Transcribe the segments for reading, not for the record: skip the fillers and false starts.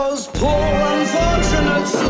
those poor unfortunate souls.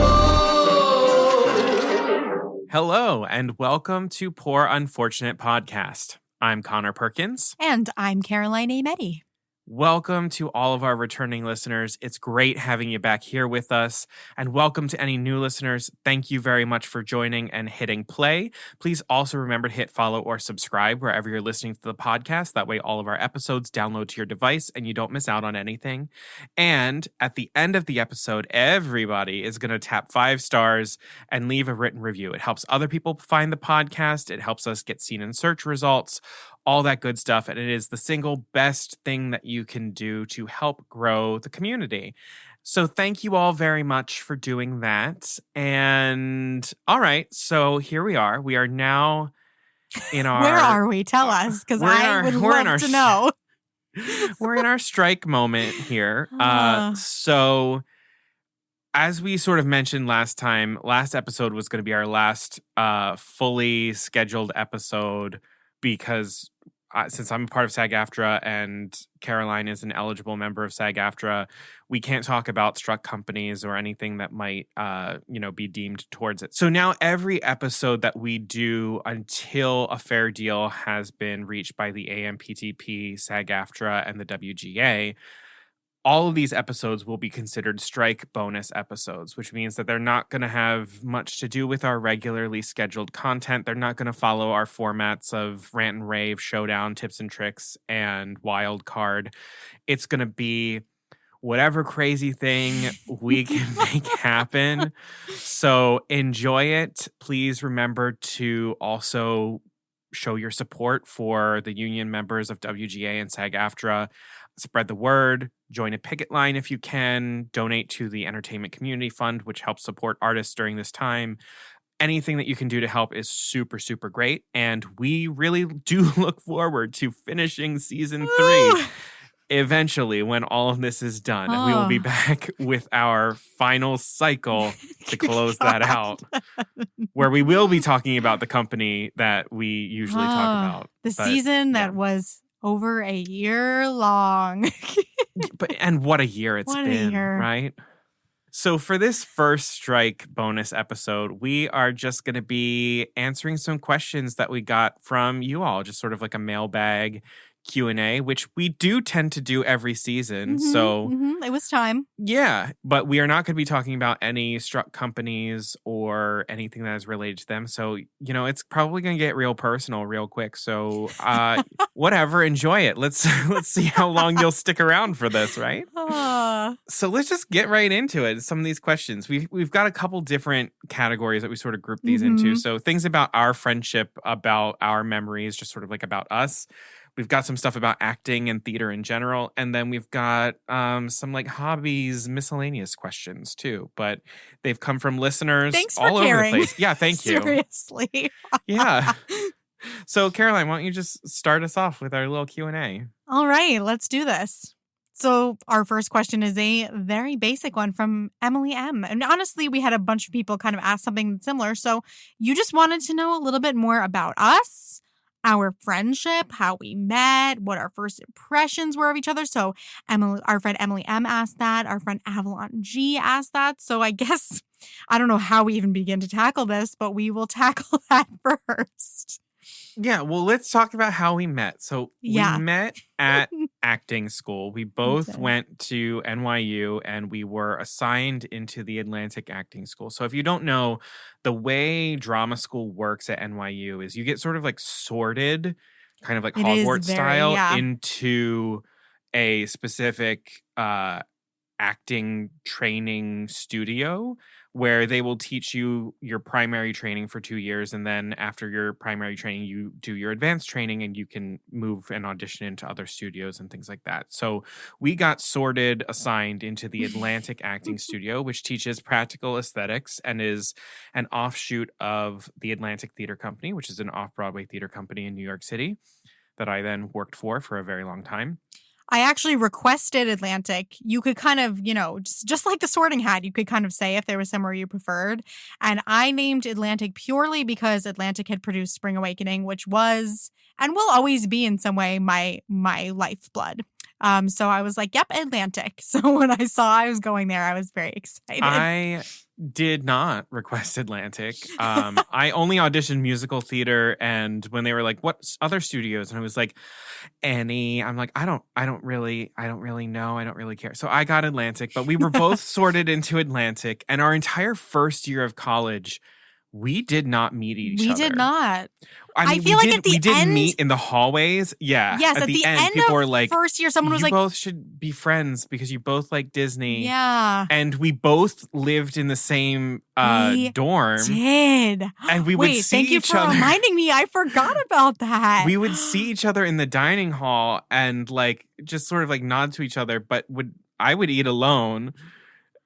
Hello, and welcome to Poor Unfortunate Podcast. I'm Connor Perkins. And I'm Caroline Ameti. Welcome to all of our returning listeners. It's great having you back here with us. And welcome to any new listeners. Thank you very much for joining and hitting play. Please also remember to hit follow or subscribe wherever you're listening to the podcast. That way all of our episodes download to your device and you don't miss out on anything. And at the end of the episode, everybody is going to tap 5 stars and leave a written review. It helps other people find the podcast. It helps us get seen in search results. All that good stuff. And it is the single best thing that you can do to help grow the community. So thank you all very much for doing that. And all right, so here we are. We are now in our... Where are we? Tell us, because I would love to know. We're in our strike moment here. So as we sort of mentioned last episode was going to be our last fully scheduled episode because since I'm a part of SAG-AFTRA and Caroline is an eligible member of SAG-AFTRA, we can't talk about struck companies or anything that might, be deemed towards it. So now every episode that we do until a fair deal has been reached by the AMPTP, SAG-AFTRA, and the WGA, all of these episodes will be considered strike bonus episodes, which means that they're not going to have much to do with our regularly scheduled content. They're not going to follow our formats of rant and rave, showdown, tips and tricks, and wild card. It's going to be whatever crazy thing we can make happen. So enjoy it. Please remember to also show your support for the union members of WGA and SAG-AFTRA. Spread the word, join a picket line if you can, donate to the Entertainment Community Fund, which helps support artists during this time. Anything that you can do to help is super, super great. And we really do look forward to finishing season 3 eventually when all of this is done. And we will be back with our final cycle to close that out, where we will be talking about the company that we usually talk about. The season that was over a year long. And what a year it's been, right? So for this first strike bonus episode, we are just going to be answering some questions that we got from you all, just sort of like a mailbag Q&A, which we do tend to do every season. It was time. Yeah, but we are not going to be talking about any struck companies or anything that is related to them. So, it's probably going to get real personal real quick. So, whatever, enjoy it. Let's see how long you'll stick around for this, right? So let's just get right into it. Some of these questions. We've got a couple different categories that we sort of group these into. So things about our friendship, about our memories, just sort of like about us. We've got some stuff about acting and theater in general. And then we've got some like hobbies, miscellaneous questions too. But they've come from listeners all over the place. Yeah, thank you. Seriously. Yeah. So Caroline, why don't you just start us off with our little Q&A? All right, let's do this. So our first question is a very basic one from Emily M. And honestly, we had a bunch of people kind of ask something similar. So you just wanted to know a little bit more about us, our friendship, how we met, what our first impressions were of each other. So our friend Emily M asked that. Our friend Avalon G asked that. So I guess, I don't know how we even begin to tackle this, but we will tackle that first. Yeah, well, let's talk about how we met. So we met at acting school. We both went to NYU and we were assigned into the Atlantic Acting School. So if you don't know, the way drama school works at NYU is you get sort of like sorted, kind of like Hogwarts style, into a specific acting training studio where they will teach you your primary training for 2 years. And then after your primary training, you do your advanced training and you can move and audition into other studios and things like that. So we got assigned into the Atlantic Acting Studio, which teaches practical aesthetics and is an offshoot of the Atlantic Theater Company, which is an off-Broadway theater company in New York City that I then worked for a very long time. I actually requested Atlantic. You could kind of, just like the Sorting Hat, you could kind of say if there was somewhere you preferred. And I named Atlantic purely because Atlantic had produced Spring Awakening, which was and will always be in some way my lifeblood. So I was like, yep, Atlantic. So when I saw I was going there, I was very excited. I did not request Atlantic. I only auditioned musical theater, and when they were like, "What other studios?" and I was like, "Any." I'm like, I don't really know. I don't really care. So I got Atlantic, but we were both sorted into Atlantic, and our entire first year of college, we did not meet each other. We did not. I mean, feel like at the we did end- meet in the hallways. Yeah. Yes, at the end people of were like, first year, someone was you like, both should be friends because you both like Disney. yeah. And we both lived in the same We dorm. did. And we would see thank you each for other. reminding me. I forgot about that. We would see each other in the dining hall and like just sort of like nod to each other, but I would eat alone.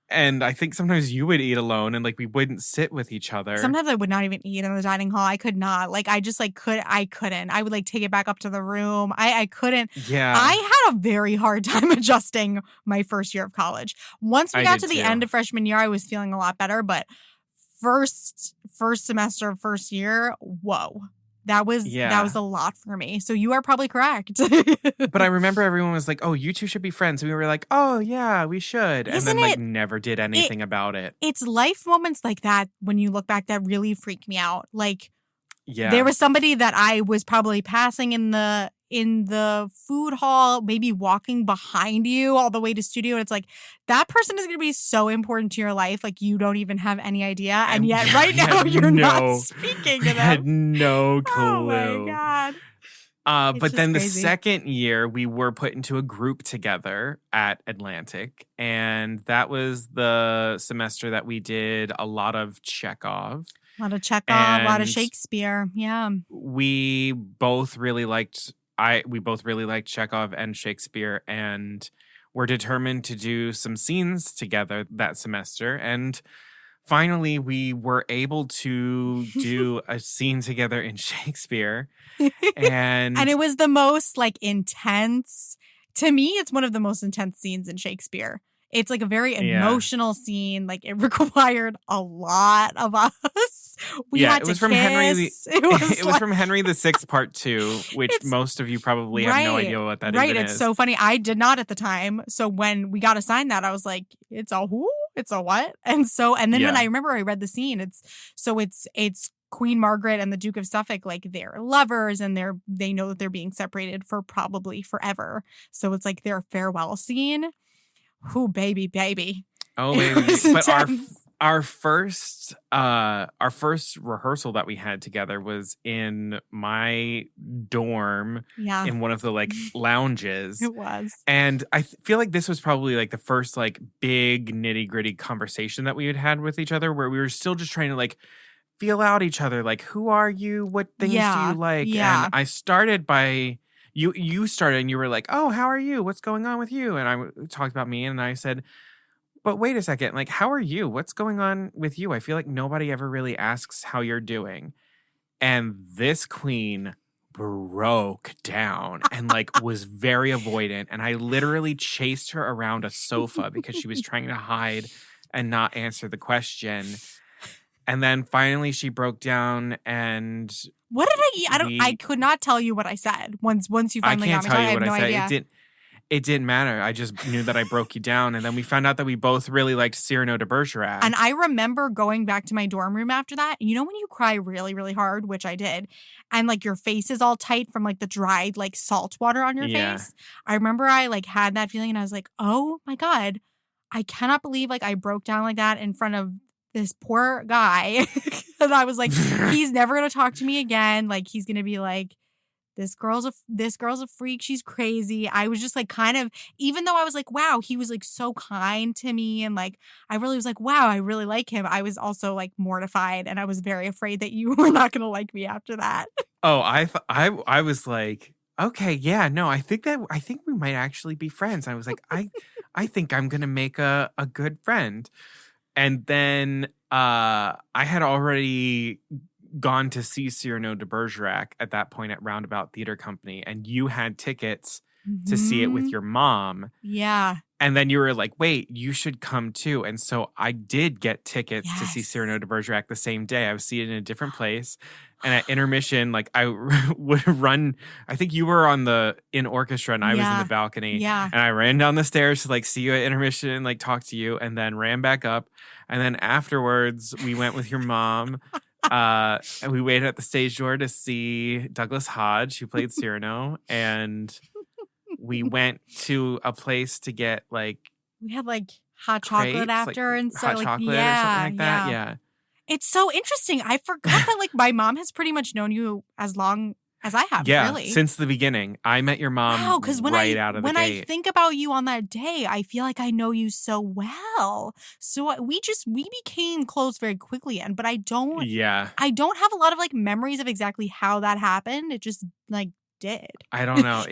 And I think sometimes you would eat alone and like we wouldn't sit with each other. Sometimes I would not even eat in the dining hall. I could not. Like I just like I couldn't. I would like take it back up to the room. I couldn't. Yeah. I had a very hard time adjusting my first year of college. Once we got to the end of freshman year, I was feeling a lot better, but first semester of first year, whoa. That was a lot for me. So you are probably correct. But I remember everyone was like, "Oh, you two should be friends." And we were like, "Oh, yeah, we should." And then like never did anything about it. It's life moments like that when you look back that really freak me out. Like yeah. There was somebody that I was probably passing in the food hall, maybe walking behind you all the way to studio. And it's like, that person is going to be so important to your life. Like you don't even have any idea. And yet right now you're not speaking to them. I had no clue. Oh my God. But then crazy. The second year we were put into a group together at Atlantic. And that was the semester that we did a lot of Chekhov. A lot of Chekhov, a lot of Shakespeare. Yeah. We both really liked Chekhov and Shakespeare, and we're determined to do some scenes together that semester. And finally, we were able to do a scene together in Shakespeare. And it was the most like intense. To me, it's one of the most intense scenes in Shakespeare. It's like a very emotional scene. Like it required a lot of us. We had to kiss. From Henry. It was from Henry VI Part 2, which most of you probably have no idea what that is. Right, it's so funny. I did not at the time. So when we got assigned that, I was like, "It's a who? It's a what?" And then when I remember I read the scene, it's Queen Margaret and the Duke of Suffolk, like they're lovers and they know that they're being separated for probably forever. So it's like their farewell scene. Who baby. Oh baby. But our first rehearsal that we had together was in my dorm in one of the like lounges. It was. And I feel like this was probably like the first like big nitty-gritty conversation that we had with each other, where we were still just trying to like feel out each other, like, who are you? What things do you like? Yeah. And I started by you started and you were like, "Oh, how are you? What's going on with you?" And I talked about me and I said, "But wait a second, like, how are you? What's going on with you? I feel like nobody ever really asks how you're doing." And this queen broke down and like was very avoidant. And I literally chased her around a sofa because she was trying to hide and not answer the question. And then finally she broke down and what did I could not tell you what I said once you finally got me. I have no idea. It didn't matter. I just knew that I broke you down. And then we found out that we both really liked Cyrano de Bergerac. And I remember going back to my dorm room after that. You know when you cry really, really hard, which I did, and like your face is all tight from like the dried like salt water on your face? I remember I like had that feeling and I was like, oh my God, I cannot believe like I broke down like that in front of this poor guy. And I was like, he's never going to talk to me again. Like he's going to be like, this girl's a freak. She's crazy. I was just like kind of, even though I was like, wow, he was like so kind to me. And like, I really was like, wow, I really like him. I was also like mortified and I was very afraid that you were not going to like me after that. Oh, I was like, okay, yeah, no, I think we might actually be friends. I was like, I think I'm going to make a good friend. And then I had already gone to see Cyrano de Bergerac at that point at Roundabout Theater Company, and you had tickets to see it with your mom. Yeah. And then you were like, wait, you should come too. And so I did get tickets to see Cyrano de Bergerac the same day. I was seeing it in a different place. And at intermission, like I would run, I think you were in orchestra and I was in the balcony. Yeah. And I ran down the stairs to like see you at intermission, like talk to you, and then ran back up. And then afterwards, we went with your mom. And we waited at the stage door to see Douglas Hodge, who played Cyrano. And we went to a place to get like we had like hot chocolate after like and so hot like chocolate or something like that. Yeah. It's so interesting. I forgot that like my mom has pretty much known you as long as I have. Yeah, really. Since the beginning. I met your mom out of the gate. When I think about you on that day, I feel like I know you so well. So we became close very quickly, but I don't have a lot of like memories of exactly how that happened. It just like did. I don't know.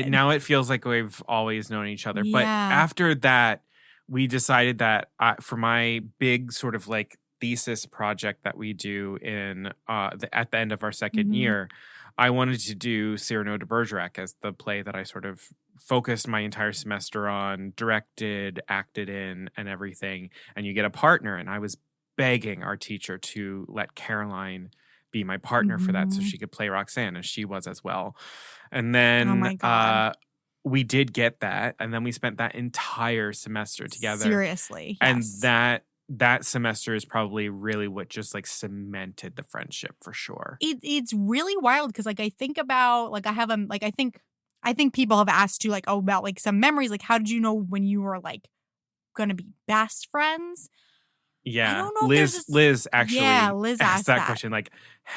Now it feels like we've always known each other. Yeah. But after that, we decided that for my big sort of like thesis project that we do in at the end of our second year, I wanted to do Cyrano de Bergerac as the play that I sort of focused my entire semester on, directed, acted in, and everything. And you get a partner. And I was begging our teacher to let Caroline be my partner for that so she could play Roxanne, and she was as well. And then we did get that, and then we spent that entire semester together. Seriously. And that semester is probably really what just like cemented the friendship for sure. It's really wild because like I think about like I have like I think people have asked you like about like some memories, like how did you know when you were like gonna be best friends? Yeah, I don't know Liz actually asked that that question. Like,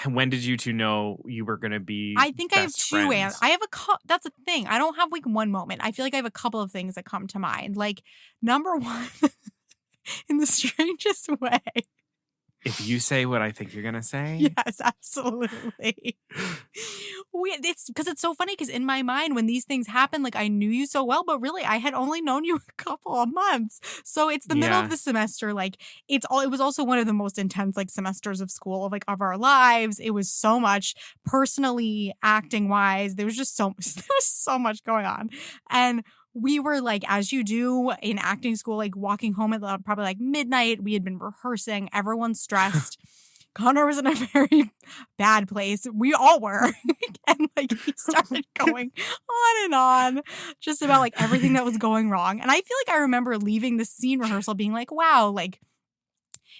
when did you two know you were going to be? I think I have best two. friends? I have that's the thing. I don't have like one moment. I feel like I have a couple of things that come to mind. Like number one, in the strangest way. If you say what I think you're going to say. Yes, absolutely. It's because it's so funny because in my mind, when these things happen, like I knew you so well, but really I had only known you a couple of months. So it's the middle of the semester. Like it was also one of the most intense like semesters of school of our lives. It was so much personally, acting wise. There was so much going on. And we were like, as you do in acting school, like walking home at probably like midnight. We had been rehearsing. Everyone's stressed. Conor was in a very bad place. We all were. And like he started going on and on just about like everything that was going wrong. And I feel like I remember leaving the scene rehearsal being like, wow, like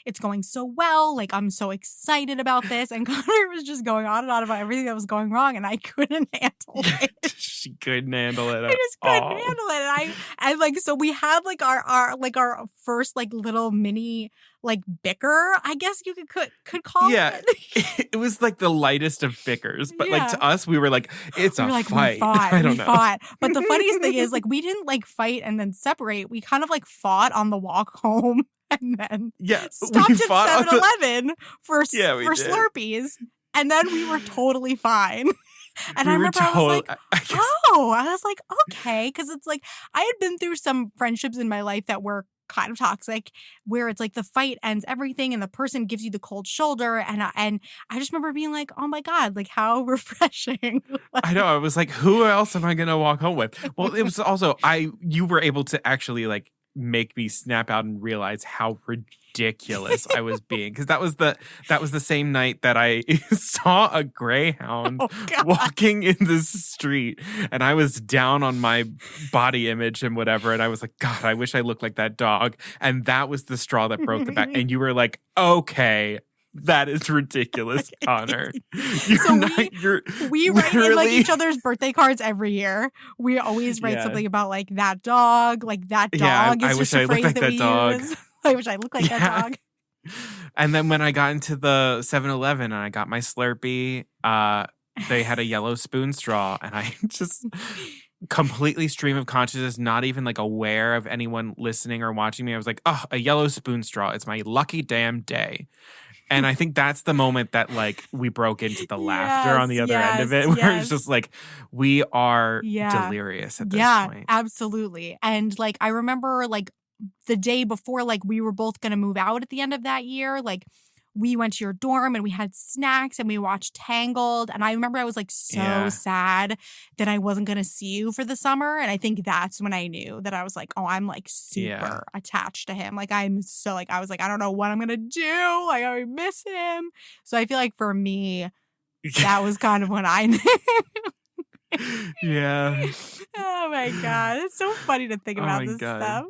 it's going so well. Like, I'm so excited about this. And Conor was just going on and on about everything that was going wrong. And I couldn't handle it. She couldn't handle it. I just couldn't handle it. And like, so we had like our first like little mini like bicker, I guess you could call it. It was like the lightest of bickers. But like to us, we were like, it's a fight. We fought. I don't know. Fought. But the funniest thing is like, we didn't like fight and then separate. We kind of like fought on the walk home. And then stopped at 7-Eleven for Slurpees. And then we were totally fine. And I remember I was like, okay. Because it's like, I had been through some friendships in my life that were kind of toxic, where it's like the fight ends everything and the person gives you the cold shoulder. And I just remember being like, oh my God, like how refreshing. I know. I was like, who else am I going to walk home with? Well, it was also, you were able to actually like, make me snap out and realize how ridiculous I was being, because that was the same night that I saw a greyhound walking in the street, and I was down on my body image and whatever, and I was like, God, I wish I looked like that dog. And that was the straw that broke the back. And you were like, okay, that is ridiculous, Conor. We write in like each other's birthday cards every year. We always write something about like that dog. Like that dog is just a phrase that we use. I wish I looked like that dog. And then when I got into the 7-Eleven and I got my Slurpee, they had a yellow spoon straw, and I just completely stream of consciousness, not even like aware of anyone listening or watching me. I was like, oh, a yellow spoon straw. It's my lucky damn day. And I think that's the moment that like we broke into the laughter on the other end of it, where it's just like we are delirious at this point. Yeah, absolutely. And like I remember like the day before, like we were both going to move out at the end of that year. Like we went to your dorm and we had snacks and we watched Tangled. And I remember I was like so sad that I wasn't going to see you for the summer. And I think that's when I knew that I was like, oh, I'm like super attached to him. Like I'm so like, I was like, I don't know what I'm going to do. Like I miss him. So I feel like for me, that was kind of when I knew. Yeah. Oh my God. It's so funny to think about this stuff.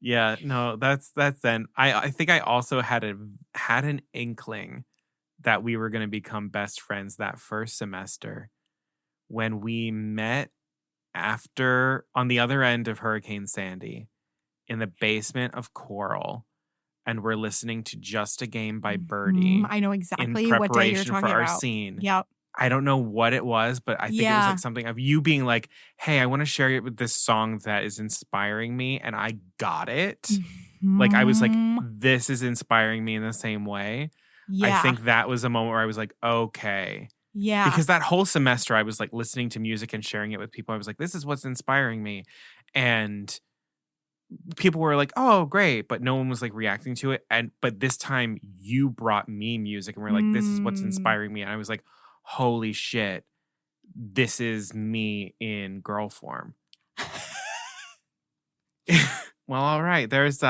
Yeah, no, that's then. I think I also had an inkling that we were going to become best friends that first semester when we met after on the other end of Hurricane Sandy in the basement of Coral, and we're listening to Just a Game by Birdie. I know exactly in what day you're preparation talking for our about. scene. Yep. I don't know what it was, but I think it was like something of you being like, hey, I want to share it with this song that is inspiring me. And I got it. Like, I was like, this is inspiring me in the same way. Yeah. I think that was a moment where I was like, okay. Yeah. Because that whole semester, I was like listening to music and sharing it with people. I was like, this is what's inspiring me. And people were like, oh, great. But no one was like reacting to it. But this time you brought me music and we're like, this is what's inspiring me. And I was like, holy shit, this is me in girl form. Well, all right. There's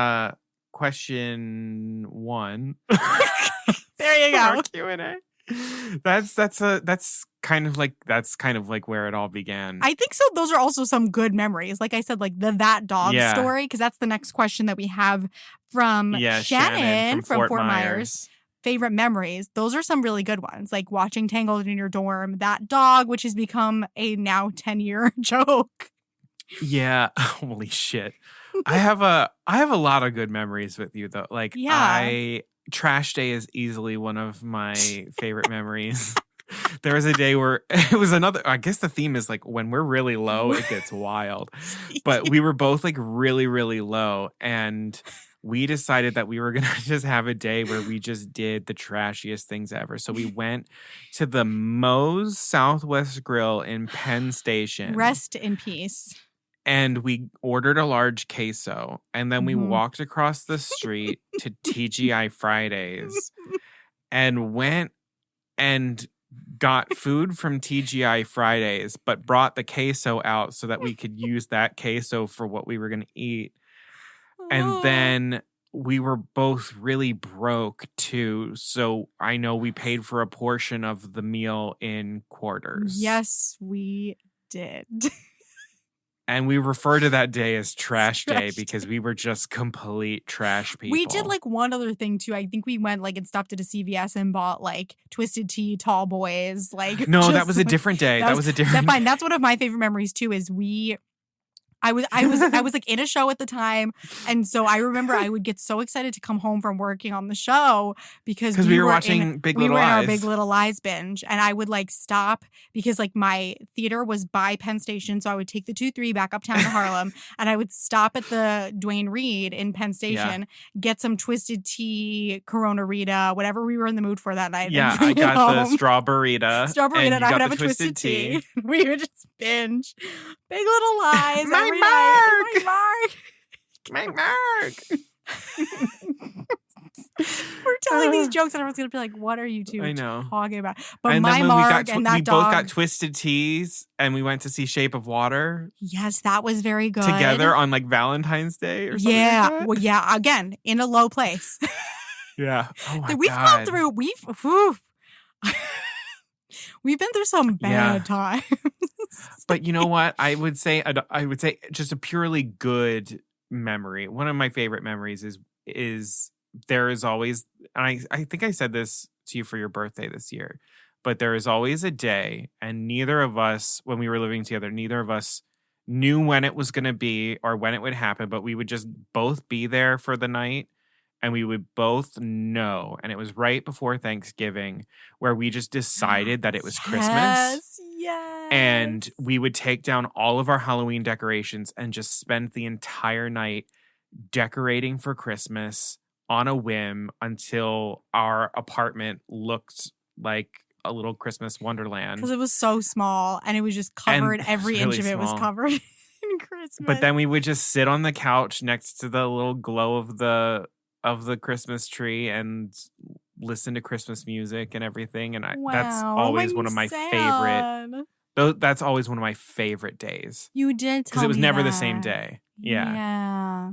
question 1. There you go. Q&A. That's kind of like where it all began. I think so. Those are also some good memories. Like I said, like that dog story, because that's the next question that we have from Shannon from Fort Myers. Favorite memories. Those are some really good ones. Like watching Tangled in your dorm, that dog, which has become a now 10-year joke. Yeah. Holy shit. I have a lot of good memories with you though. Like Trash Day is easily one of my favorite memories. There was a day where it was I guess the theme is like when we're really low, it gets wild. But we were both like really, really low. And we decided that we were going to just have a day where we just did the trashiest things ever. So we went to the Moe's Southwest Grill in Penn Station. Rest in peace. And we ordered a large queso. And then we walked across the street to TGI Fridays and went and got food from TGI Fridays, but brought the queso out so that we could use that queso for what we were going to eat. And then we were both really broke too. So I know we paid for a portion of the meal in quarters. Yes, we did. And we refer to that day as Trash Day because we were just complete trash people. We did like one other thing too. I think we went like and stopped at a CVS and bought like Twisted Tea, Tall Boys. Like no, that was a different day. That was a different. Fine. That's one of my favorite memories too. Is I was like in a show at the time, and so I remember I would get so excited to come home from working on the show because we were watching Big Little Lies. We were in our Big Little Lies binge, and I would like stop because like my theater was by Penn Station, so I would take the 2-3 back uptown to Harlem, and I would stop at the Duane Reade in Penn Station, get some Twisted Tea, Corona Rita, whatever we were in the mood for that night. Yeah, I got the Strawberryta. And I would have a Twisted tea. We would just binge Big Little Lies. My Mark. We're telling these jokes and everyone's going to be like, what are you two talking about? But and my Mark and that dog. We both got Twisted Teas and we went to see Shape of Water. Yes, that was very good. Together on like Valentine's Day or something like that. Well, yeah, again, in a low place. Yeah. Oh my We've God. gone through, we've been through some bad times. But you know what? I would say just a purely good memory. One of my favorite memories is there is always, and I think I said this to you for your birthday this year, but there is always a day, and neither of us, when we were living together, neither of us knew when it was going to be or when it would happen, but we would just both be there for the night. And we would both know, and it was right before Thanksgiving, where we just decided that it was Christmas. Yes. And we would take down all of our Halloween decorations and just spend the entire night decorating for Christmas on a whim until our apartment looked like a little Christmas wonderland. Because it was so small, and it was just covered. Every inch of it was covered in Christmas. But then we would just sit on the couch next to the little glow of the Christmas tree and listen to Christmas music and everything. And that's Wow. always one of my favorite. That's always one of my favorite days. You did tell me because it was never the that. same day. Yeah. Yeah.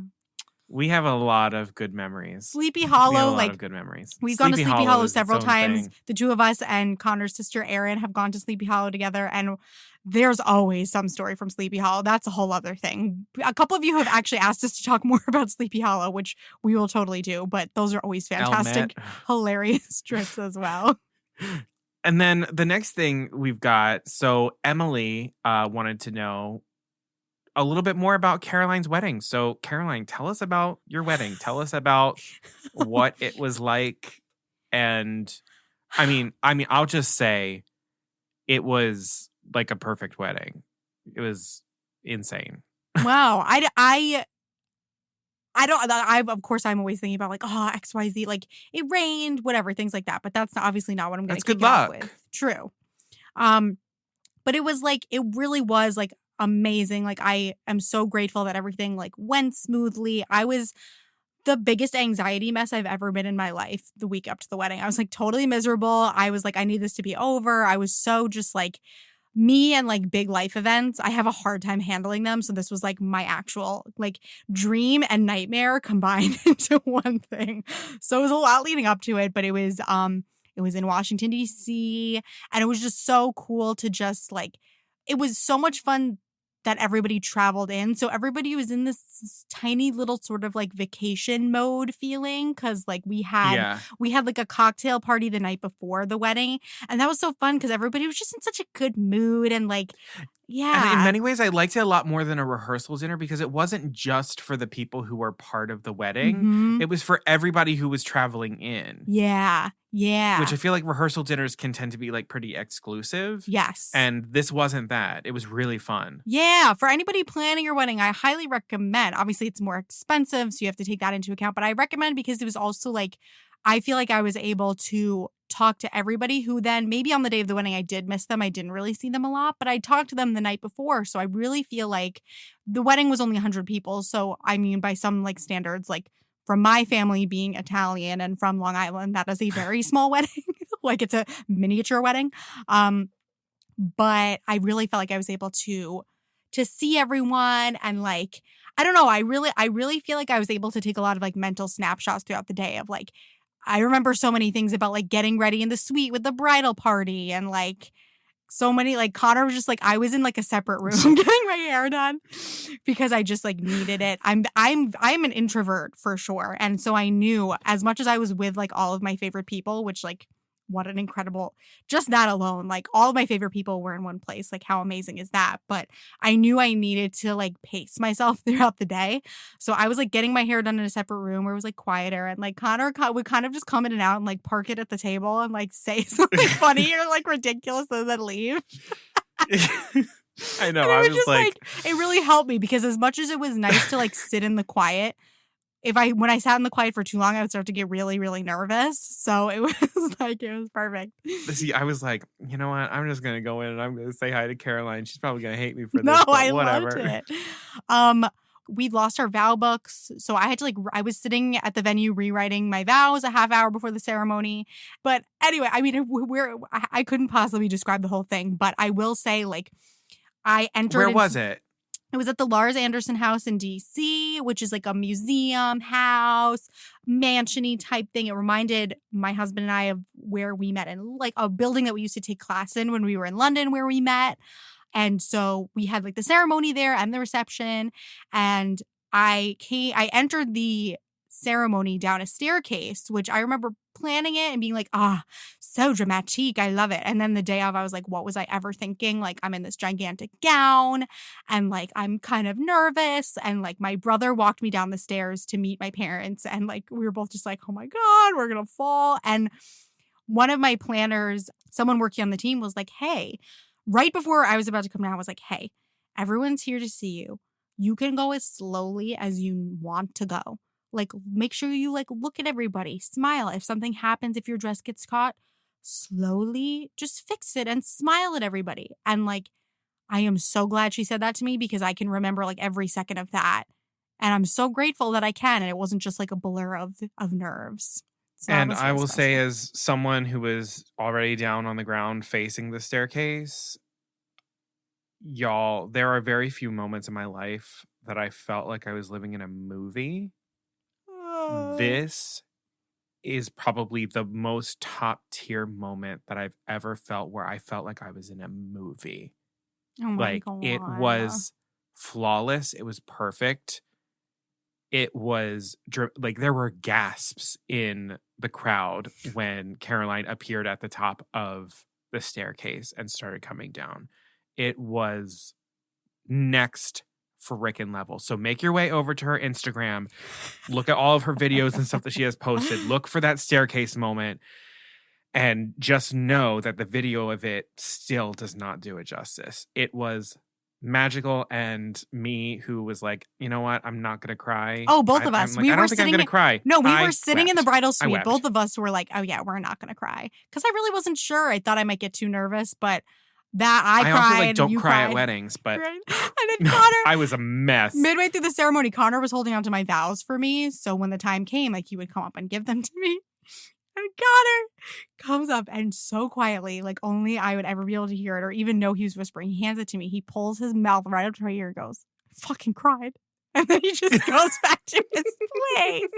We have a lot of good memories. Sleepy We have a Hollow, lot like of good memories. we've gone to Sleepy Hollow is its several own times. thing. The two of us and Connor's sister Erin have gone to Sleepy Hollow together, and there's always some story from Sleepy Hollow. That's a whole other thing. A couple of you have actually asked us to talk more about Sleepy Hollow, which we will totally do, but those are always fantastic, hilarious trips as well. And then the next thing we've got, so Emily wanted to know a little bit more about Caroline's wedding. So Caroline, tell us about your wedding. Tell us about what it was like. And I mean, I'll just say it was like a perfect wedding. It was insane. Wow. Of course, I'm always thinking about like, oh, XYZ, like it rained, whatever, things like that. But that's obviously not what I'm going to kick it off with. True. But it was like, it really was like amazing. Like, I am so grateful that everything like went smoothly. I was the biggest anxiety mess I've ever been in my life the week up to the wedding. I was like totally miserable. I was like, I need this to be over. I was so just like, me and like big life events, I have a hard time handling them. So this was like my actual like dream and nightmare combined into one thing. So it was a lot leading up to it, but it was in Washington, D.C. And it was just so cool to just like, it was so much fun that everybody traveled in. So everybody was in this tiny little sort of like vacation mode feeling, because like we had like a cocktail party the night before the wedding, and that was so fun because everybody was just in such a good mood and like And in many ways, I liked it a lot more than a rehearsal dinner because it wasn't just for the people who were part of the wedding. Mm-hmm. It was for everybody who was traveling in. Yeah. Which I feel like rehearsal dinners can tend to be like pretty exclusive. Yes. And this wasn't that. It was really fun. Yeah. For anybody planning your wedding, I highly recommend. Obviously, it's more expensive, so you have to take that into account. But I recommend because it was also like, I feel like I was able to talk to everybody who then maybe on the day of the wedding, I did miss them. I didn't really see them a lot, but I talked to them the night before. So I really feel like the wedding was only 100 people. So I mean, by some like standards, like from my family being Italian and from Long Island, that is a very small wedding. Like it's a miniature wedding. But I really felt like I was able to see everyone and like, I don't know. I really feel like I was able to take a lot of like mental snapshots throughout the day of like, I remember so many things about like getting ready in the suite with the bridal party and like so many, like Connor was just like, I was in like a separate room getting my hair done because I just like needed it. I'm an introvert for sure. And so I knew as much as I was with like all of my favorite people, which like, what an incredible, just that alone, like all of my favorite people were in one place. Like how amazing is that? But I knew I needed to like pace myself throughout the day. So I was like getting my hair done in a separate room where it was like quieter, and like Connor would kind of just come in and out and like park it at the table and like say something funny or like ridiculous and then leave. I know. And I was just like, it really helped me because as much as it was nice to like sit in the quiet, when I sat in the quiet for too long, I would start to get really, really nervous. So it was like, it was perfect. See, I was like, you know what? I'm just going to go in and I'm going to say hi to Caroline. She's probably going to hate me for this. No, but I whatever. loved it. We lost our vow books. So I had to I was sitting at the venue rewriting my vows a half hour before the ceremony. But anyway, I mean, I couldn't possibly describe the whole thing, but I will say like I entered. Where was it? It was at the Lars Anderson House in D.C., which is like a museum house, mansion-y type thing. It reminded my husband and I of where we met in like a building that we used to take class in when we were in London where we met. And so we had like the ceremony there and the reception. And I entered the ceremony down a staircase, which I remember planning it and being like, so dramatic. I love it. And then the day of, I was like, what was I ever thinking? Like, I'm in this gigantic gown and like, I'm kind of nervous. And like, my brother walked me down the stairs to meet my parents. And like, we were both just like, oh my God, we're going to fall. And one of my planners, someone working on the team was like, hey, right before I was about to come down, I was like, hey, everyone's here to see you. You can go as slowly as you want to go. Like, make sure you like look at everybody, smile. If something happens, if your dress gets caught, slowly just fix it and smile at everybody. And like, I am so glad she said that to me because I can remember like every second of that. And I'm so grateful that I can. And it wasn't just like a blur of nerves. So that And was I really will say, special. as someone who was already down on the ground facing the staircase, y'all, there are very few moments in my life that I felt like I was living in a movie. This is probably the most top tier moment that I've ever felt where I felt like I was in a movie. Oh my Like, it God. was flawless. It was perfect. It was like there were gasps in the crowd when Caroline appeared at the top of the staircase and started coming down. It was next frickin' level. So make your way over to her Instagram, look at all of her videos and stuff that she has posted, look for that staircase moment, and just know that the video of it still does not do it justice. It was magical, and me, who was like, you know what, I'm not gonna cry. Oh, both of I'm us. like, We I were don't think I'm sitting gonna in, cry. no, we I were sitting in the wept. bridal I suite. wept. Both of us were like, oh yeah, we're not gonna cry. Because I really wasn't sure. I thought I might get too nervous, but that I cried. Also like don't you cry cried. at weddings, but Right? And then no, Connor, I was a mess. midway through the ceremony, Connor was holding on to my vows for me. So when the time came, like he would come up and give them to me. And Connor comes up and so quietly, like only I would ever be able to hear it or even know he was whispering. He hands it to me. He pulls his mouth right up to my ear and goes, I fucking cried. And then he just goes back to his place.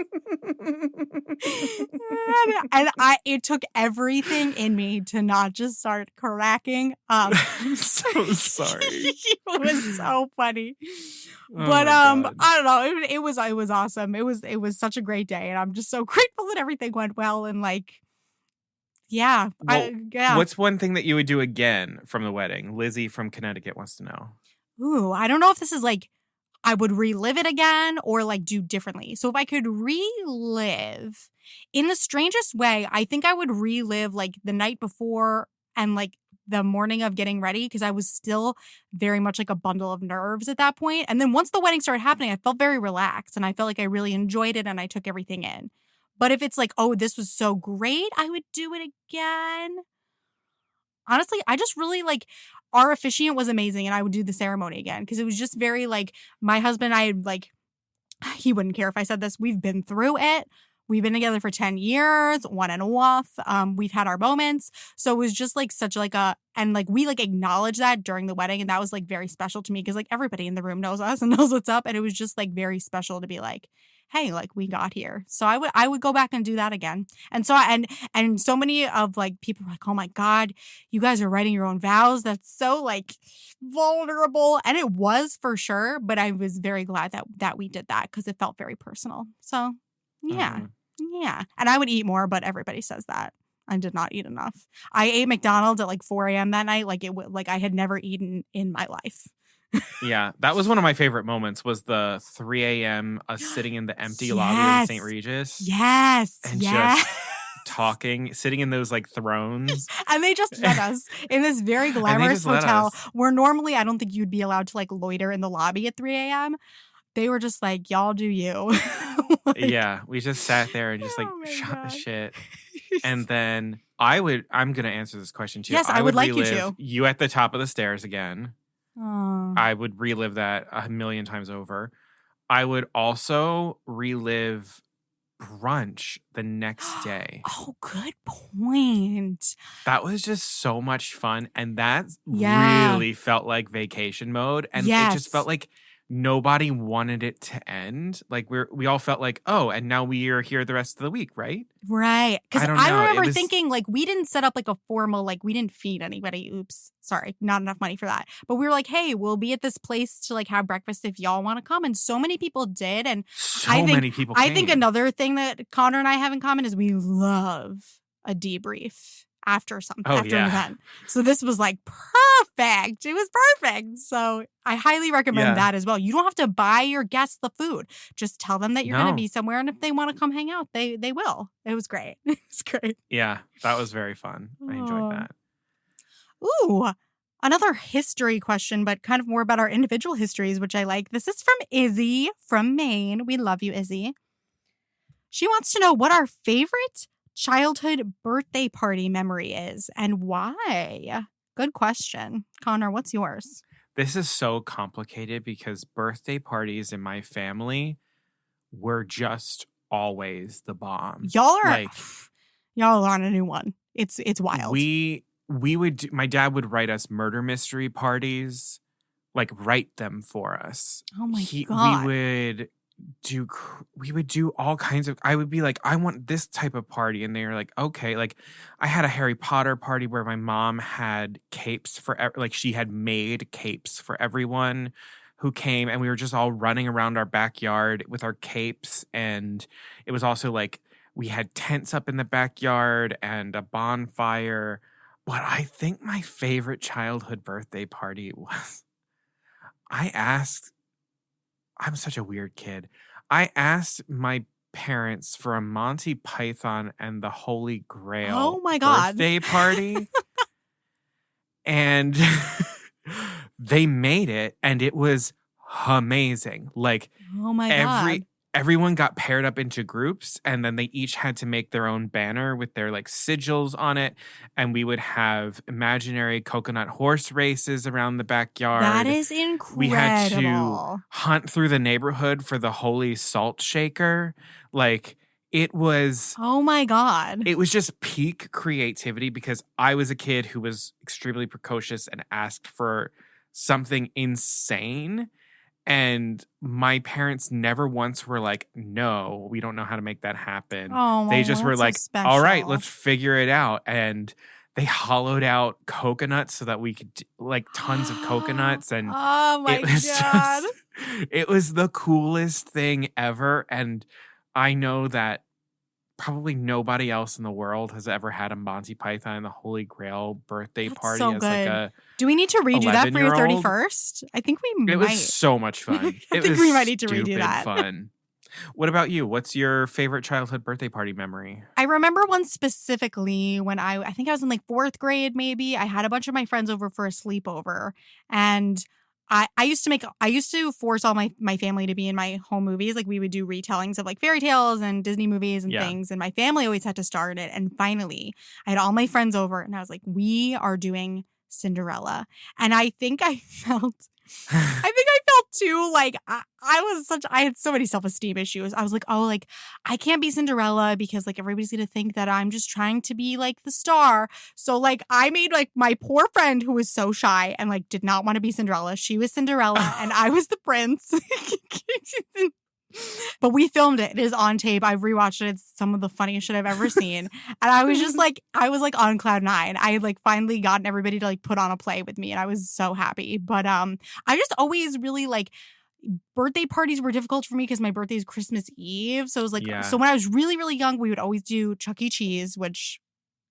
It took everything in me to not just start cracking up. I'm so sorry. It was so funny. Oh But my God. I don't know. It was awesome. It was such a great day, and I'm just so grateful that everything went well. And like, yeah, Well, yeah. what's one thing that you would do again from the wedding? Lizzie from Connecticut wants to know. Ooh, I don't know if this is like I would relive it again or like do differently. So if I could relive in the strangest way, I think I would relive like the night before and like the morning of getting ready because I was still very much like a bundle of nerves at that point. And then once the wedding started happening, I felt very relaxed and I felt like I really enjoyed it and I took everything in. But if it's like, oh, this was so great, I would do it again. Honestly, I just really like our officiant was amazing and I would do the ceremony again because it was just very like my husband and I like he wouldn't care if I said this. We've been through it. We've been together for 10 years, on and off. We've had our moments. So it was just like such like and like we like acknowledged that during the wedding. And that was like very special to me because like everybody in the room knows us and knows what's up. And it was just like very special to be like, hey, like we got here. So I would go back and do that again. And so and so many of like people were like, oh my God, you guys are writing your own vows. That's so like vulnerable. And it was for sure. But I was very glad that we did that because it felt very personal. So yeah. Mm-hmm. Yeah. And I would eat more, but everybody says that. I did not eat enough. I ate McDonald's at like 4 a.m. that night. Like like I had never eaten in my life. Yeah, that was one of my favorite moments was the 3 a.m. us sitting in the empty lobby of St. Regis. Yes. And just talking, sitting in those like thrones. And they just let us in this very glamorous hotel where normally I don't think you'd be allowed to like loiter in the lobby at 3 a.m. They were just like, y'all do you. Like, yeah, we just sat there and just like shot the shit. And then I'm going to answer this question too. Yes, I would like you relive to. You at the top of the stairs again. Oh. I would relive that 1,000,000 times over. I would also relive brunch the next day. Oh, good point. That was just so much fun. And that really felt like vacation mode. And it just felt like nobody wanted it to end. Like we all felt like, oh, and now we are here the rest of the week, right? Right. Because I remember thinking like we didn't set up like a formal, like we didn't feed anybody. Oops. Sorry. Not enough money for that. But we were like, hey, we'll be at this place to like have breakfast if y'all want to come. And so many people did. And many people came. I think another thing that Connor and I have in common is we love a debrief after something, after an event. So this was like perfect. It was perfect. So I highly recommend that as well. You don't have to buy your guests the food. Just tell them that you're going to be somewhere. And if they want to come hang out, they will. It was great. It was great. Yeah, that was very fun. I enjoyed that. Ooh, another history question, but kind of more about our individual histories, which I like. This is from Izzy from Maine. We love you, Izzy. She wants to know what our favorite childhood birthday party memory is and why. Good question. Connor, what's yours? This is so complicated because birthday parties in my family were just always the bomb. Y'all are like y'all are on a new one. It's wild. we would my dad would write us murder mystery parties, like write them for us. Oh my God. We would do all kinds of, I would be like, I want this type of party, and they were like, okay. Like I had a Harry Potter party where my mom had capes like she had made capes for everyone who came, and we were just all running around our backyard with our capes. And it was also like we had tents up in the backyard and a bonfire. But I think my favorite childhood birthday party was, I'm such a weird kid. I asked my parents for a Monty Python and the Holy Grail Oh my God. birthday party. And they made it, and it was amazing. Like Oh my God. everyone got paired up into groups, and then they each had to make their own banner with their like sigils on it. And we would have imaginary coconut horse races around the backyard. That is incredible. We had to hunt through the neighborhood for the holy salt shaker. Like it was, oh my God. it was just peak creativity, because I was a kid who was extremely precocious and asked for something insane. And my parents never once were like, no, we don't know how to make that happen. Oh, they just were like, so all right, special. let's figure it out. And they hollowed out coconuts so that we could like tons of coconuts. And oh my it was God. it was the coolest thing ever. And I know that probably nobody else in the world has ever had a Monty Python and the Holy Grail birthday That's party so as like good. a Do we need to redo that for your 11-year-old? 31st? I think we It might. was so much fun. I It think was we might need to redo stupid that. fun. What about you? What's your favorite childhood birthday party memory? I remember one specifically when I think I was in like 4th grade maybe. I had a bunch of my friends over for a sleepover, and I used to force all my family to be in my home movies. Like we would do retellings of like fairy tales and Disney movies and things. And my family always had to start it. And finally I had all my friends over, and I was like, we are doing Cinderella. And I think I felt too like I had so many self-esteem issues. I was like, oh, like I can't be Cinderella because like everybody's gonna think that I'm just trying to be like the star. So like I made like my poor friend who was so shy and like did not want to be Cinderella. She was Cinderella and I was the prince. But we filmed it. It is on tape. I've rewatched it. It's some of the funniest shit I've ever seen. And I was just like, I was like on cloud 9. I had like finally gotten everybody to like put on a play with me, and I was so happy. But I just always really like, birthday parties were difficult for me because my birthday is Christmas Eve. So it was like, so when I was really, really young, we would always do Chuck E. Cheese, which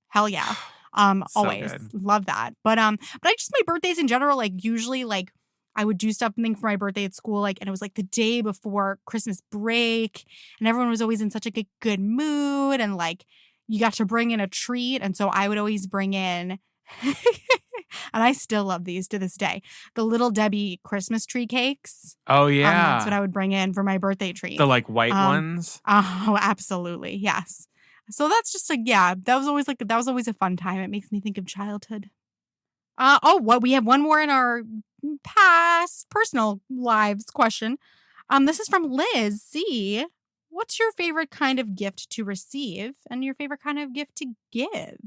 hell yeah. So Always good. love that. But I just, my birthdays in general, like usually like I would do something for my birthday at school, like, and it was like the day before Christmas break, and everyone was always in such like a good mood, and like you got to bring in a treat. And so I would always bring in, and I still love these to this day, the Little Debbie Christmas tree cakes. Oh yeah. That's what I would bring in for my birthday treat. The like white ones. Oh, absolutely. Yes. So that's just like, yeah, that was always a fun time. It makes me think of childhood. We have one more in our past personal lives question. This is from Liz C. What's your favorite kind of gift to receive and your favorite kind of gift to give?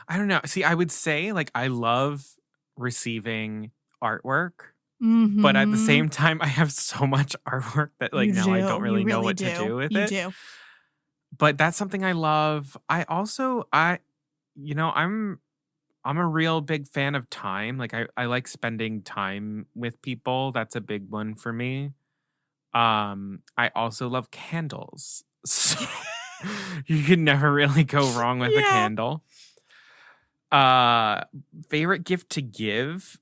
I don't know. See, I would say like I love receiving artwork, Mm-hmm. but at the same time, I have so much artwork that like now I don't really know what to do with it. You do. But that's something I love. I'm a real big fan of time. Like I like spending time with people. That's a big one for me. I also love candles. So you can never really go wrong with a candle. Favorite gift to give.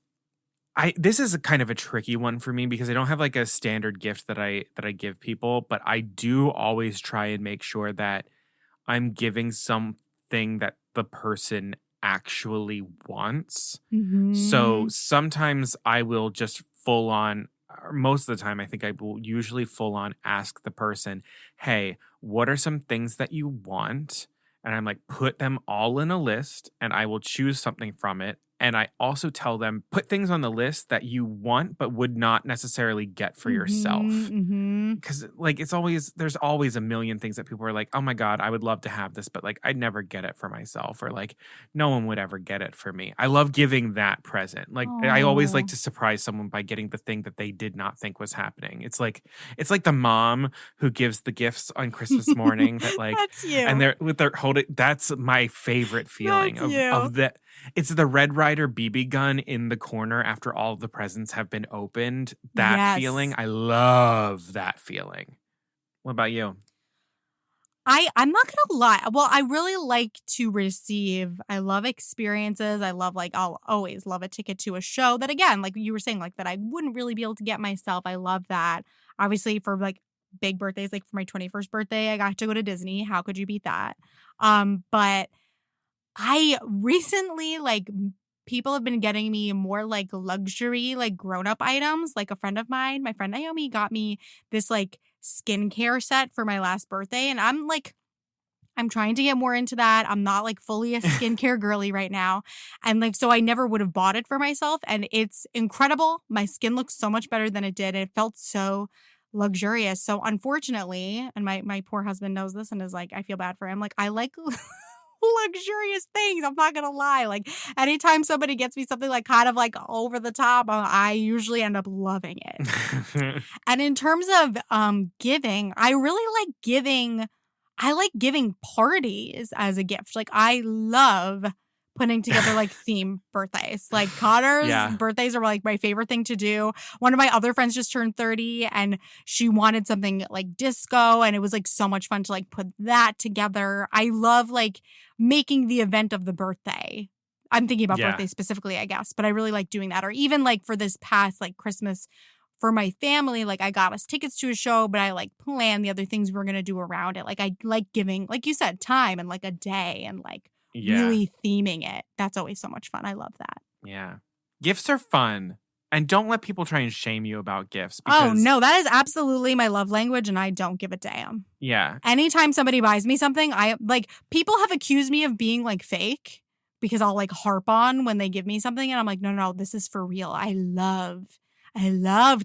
This is a kind of a tricky one for me because I don't have like a standard gift that I give people, but I do always try and make sure that I'm giving something that the person actually wants. Mm-hmm. So sometimes I will just full on, or most of the time I think I will usually full on ask the person, hey, what are some things that you want? And I'm like, put them all in a list and I will choose something from it And I also tell them, put things on the list that you want but would not necessarily get for yourself. Because like there's always a million things that people are like, oh my God, I would love to have this, but like I'd never get it for myself, or like no one would ever get it for me. I love giving that present. Like I always like to surprise someone by getting the thing that they did not think was happening. It's like the mom who gives the gifts on Christmas morning that like That's you. and they're with their holding. That's my favorite feeling of that. It's the Red Ryder BB gun in the corner after all of the presents have been opened. That feeling, I love that feeling. What about you? I'm not gonna lie. Well, I really like to receive. I love experiences. I love I'll always love a ticket to a show that, again, like you were saying, like that I wouldn't really be able to get myself. I love that. Obviously, for like big birthdays, like for my 21st birthday, I got to go to Disney. How could you beat that? But I recently, people have been getting me more like luxury, like grown-up items. Like a friend of mine, my friend Naomi, got me this like skincare set for my last birthday. And I'm trying to get more into that. I'm not like fully a skincare girly right now. And like, so I never would have bought it for myself. And it's incredible. My skin looks so much better than it did. It felt so luxurious. So unfortunately, and my poor husband knows this and is like, I feel bad for him. Like I like luxurious things. I'm not gonna lie. Like anytime somebody gets me something like kind of like over the top, I usually end up loving it. And in terms of giving, I really like giving. I like giving parties as a gift. Like I love putting together like theme birthdays. Like Connor's birthdays are like my favorite thing to do. One of my other friends just turned 30 and she wanted something like disco, and it was like so much fun to like put that together. I love like making the event of the birthday. I'm thinking about birthdays specifically, I guess, but I really like doing that. Or even like for this past like Christmas for my family, like I got us tickets to a show, but I like planned the other things we were going to do around it. Like I like giving, like you said, time and like a day and like really theming it. That's always so much fun. I love that. Yeah. Gifts are fun. And don't let people try and shame you about gifts. Oh, no, that is absolutely my love language, and I don't give a damn. Yeah. Anytime somebody buys me something, I like, people have accused me of being like fake because I'll like harp on when they give me something, and I'm like, no, this is for real. I love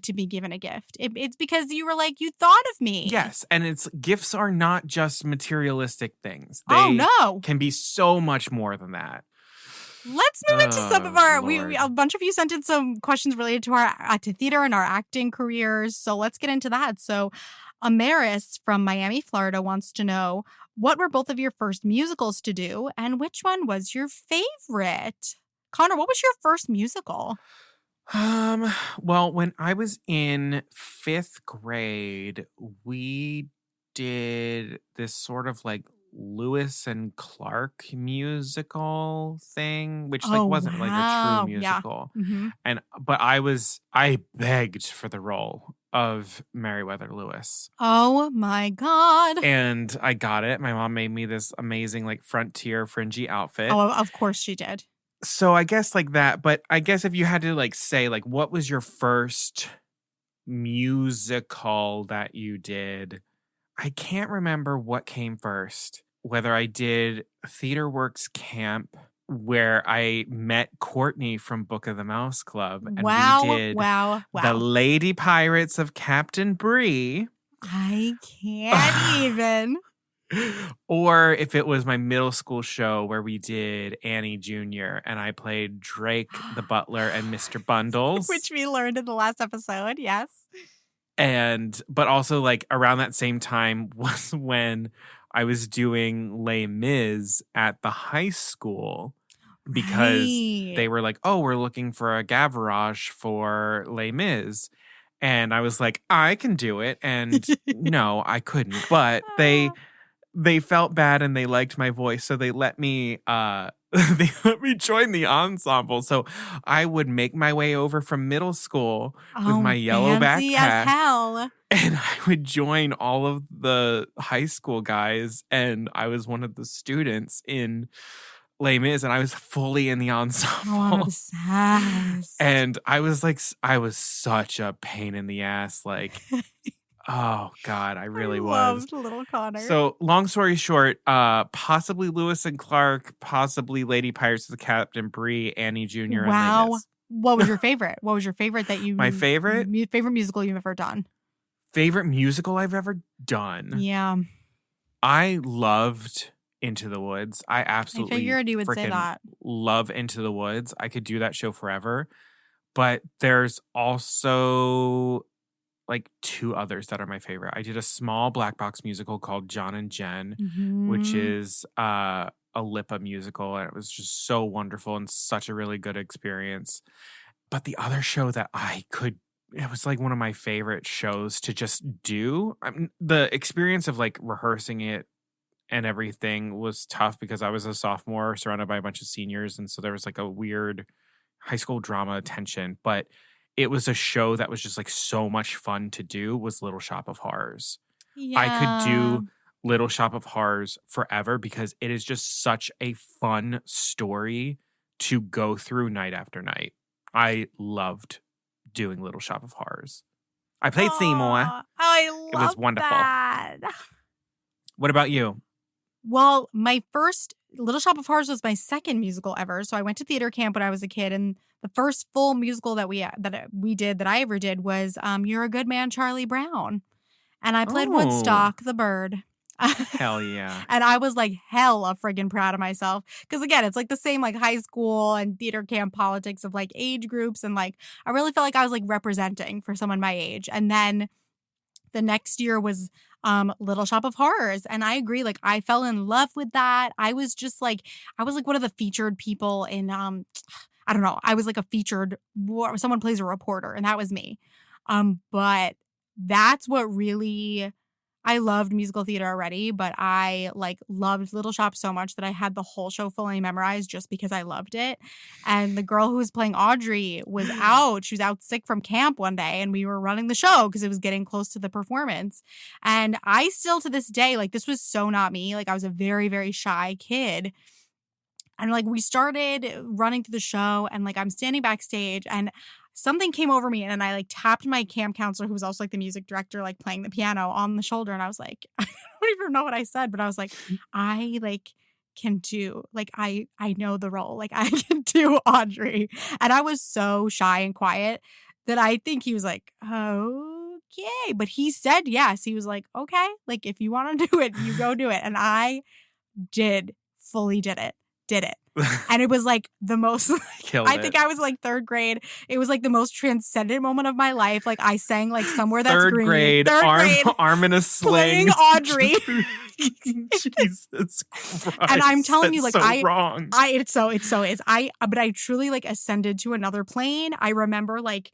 to be given a gift. It's because you were like, you thought of me. Yes. And gifts are not just materialistic things. They can be so much more than that. Let's move into some of our, a bunch of you sent in some questions related to our to theater and our acting careers. So let's get into that. So Amaris from Miami, Florida wants to know, what were both of your first musicals to do and which one was your favorite? Connor, what was your first musical? Well, when I was in 5th grade, we did this sort of like Lewis and Clark musical thing, which like wasn't like a true musical. Yeah. Mm-hmm. But I begged for the role of Meriwether Lewis. Oh my God. And I got it. My mom made me this amazing like frontier fringy outfit. Oh, of course she did. So I guess like that, but I guess if you had to like say like what was your first musical that you did, I can't remember what came first. Whether I did Theater Works Camp, where I met Courtney from Book of the Mouse Club, and we did The Lady Pirates of Captain Bree. I can't even. Or if it was my middle school show where we did Annie Jr. and I played Drake the Butler and Mr. Bundles. Which we learned in the last episode, yes. But also like around that same time was when I was doing Les Mis at the high school because they were like, oh, we're looking for a Gavroche for Les Mis. And I was like, I can do it. And no, I couldn't. But they felt bad and they liked my voice, so they let me join the ensemble. So I would make my way over from middle school with my yellow backpack, as hell. And I would join all of the high school guys, and I was one of the students in Les Mis, and I was fully in the ensemble. Oh, obsessed. And I was such a pain in the ass, like. Oh God, I really was. Loved little Connor. So long story short, possibly Lewis and Clark, possibly Lady Pirates of the Captain Bree, Annie Jr. and Wow. Les Mis. What was your favorite? What was your favorite that you My favorite? favorite musical you've ever done? Favorite musical I've ever done. Yeah. I loved Into the Woods. I I absolutely figured you would say freaking that. love Into the Woods. I could do that show forever. But there's also like two others that are my favorite. I did a small black box musical called John and Jen, which is a Lipa musical. And it was just so wonderful and such a really good experience. But the other show that it was like one of my favorite shows to just do. The experience of like rehearsing it and everything was tough because I was a sophomore surrounded by a bunch of seniors. And so there was like a weird high school drama tension. But it was a show that was just like so much fun to do was Little Shop of Horrors. Yeah. I could do Little Shop of Horrors forever because it is just such a fun story to go through night after night. I loved doing Little Shop of Horrors. I played Seymour. I love It was wonderful. that. What about you? Well, my first Little Shop of Horrors was my second musical ever. So I went to theater camp when I was a kid, and the first full musical that I ever did was You're a Good Man, Charlie Brown. And I played Woodstock, the bird. Hell yeah. And I was like hella friggin' proud of myself. Because again, it's like the same like high school and theater camp politics of like age groups. And like, I really felt like I was like representing for someone my age. And then the next year was Little Shop of Horrors. And I agree. Like I fell in love with that. I was like one of the featured people in, I don't know. I was like a featured, someone plays a reporter and that was me. But that's what really, I loved musical theater already, but I like loved Little Shop so much that I had the whole show fully memorized just because I loved it. And the girl who was playing Audrey was out. She was out sick from camp one day and we were running the show because it was getting close to the performance. And I still to this day, like this was so not me. Like I was a very, very shy kid. And like we started running through the show and like I'm standing backstage and something came over me and I like tapped my camp counselor who was also like the music director, like playing the piano on the shoulder. And I was like, I don't even know what I said, but I was like, I like can do, like, I know the role. Like I can do Audrey. And I was so shy and quiet that I think he was like, okay. But he said yes. He was like, okay, like if you want to do it, you go do it. And I fully did it. And it was like the most, I think I was like third grade. It was like the most transcendent moment of my life. Like I sang like Somewhere That's Green. Third grade, arm in a sling. Playing Audrey. Jesus Christ. And I'm telling you, like so wrong. It so is. But I truly like ascended to another plane. I remember like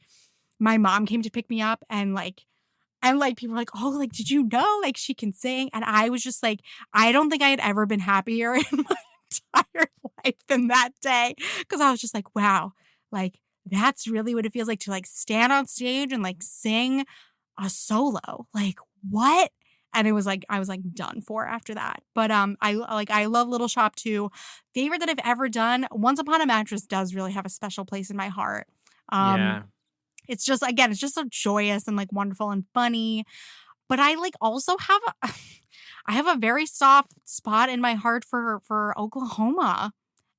my mom came to pick me up and people were like, oh, like, did you know like she can sing? And I was just like, I don't think I had ever been happier in my entire life than that day, because I was just like, wow, like that's really what it feels like to like stand on stage and like sing a solo. Like what? And it was like I was like done for after that. But I love Little Shop too. Favorite that I've ever done, Once Upon a Mattress does really have a special place in my heart. Yeah. It's just it's just so joyous and like wonderful and funny. But I like also have a very soft spot in my heart for Oklahoma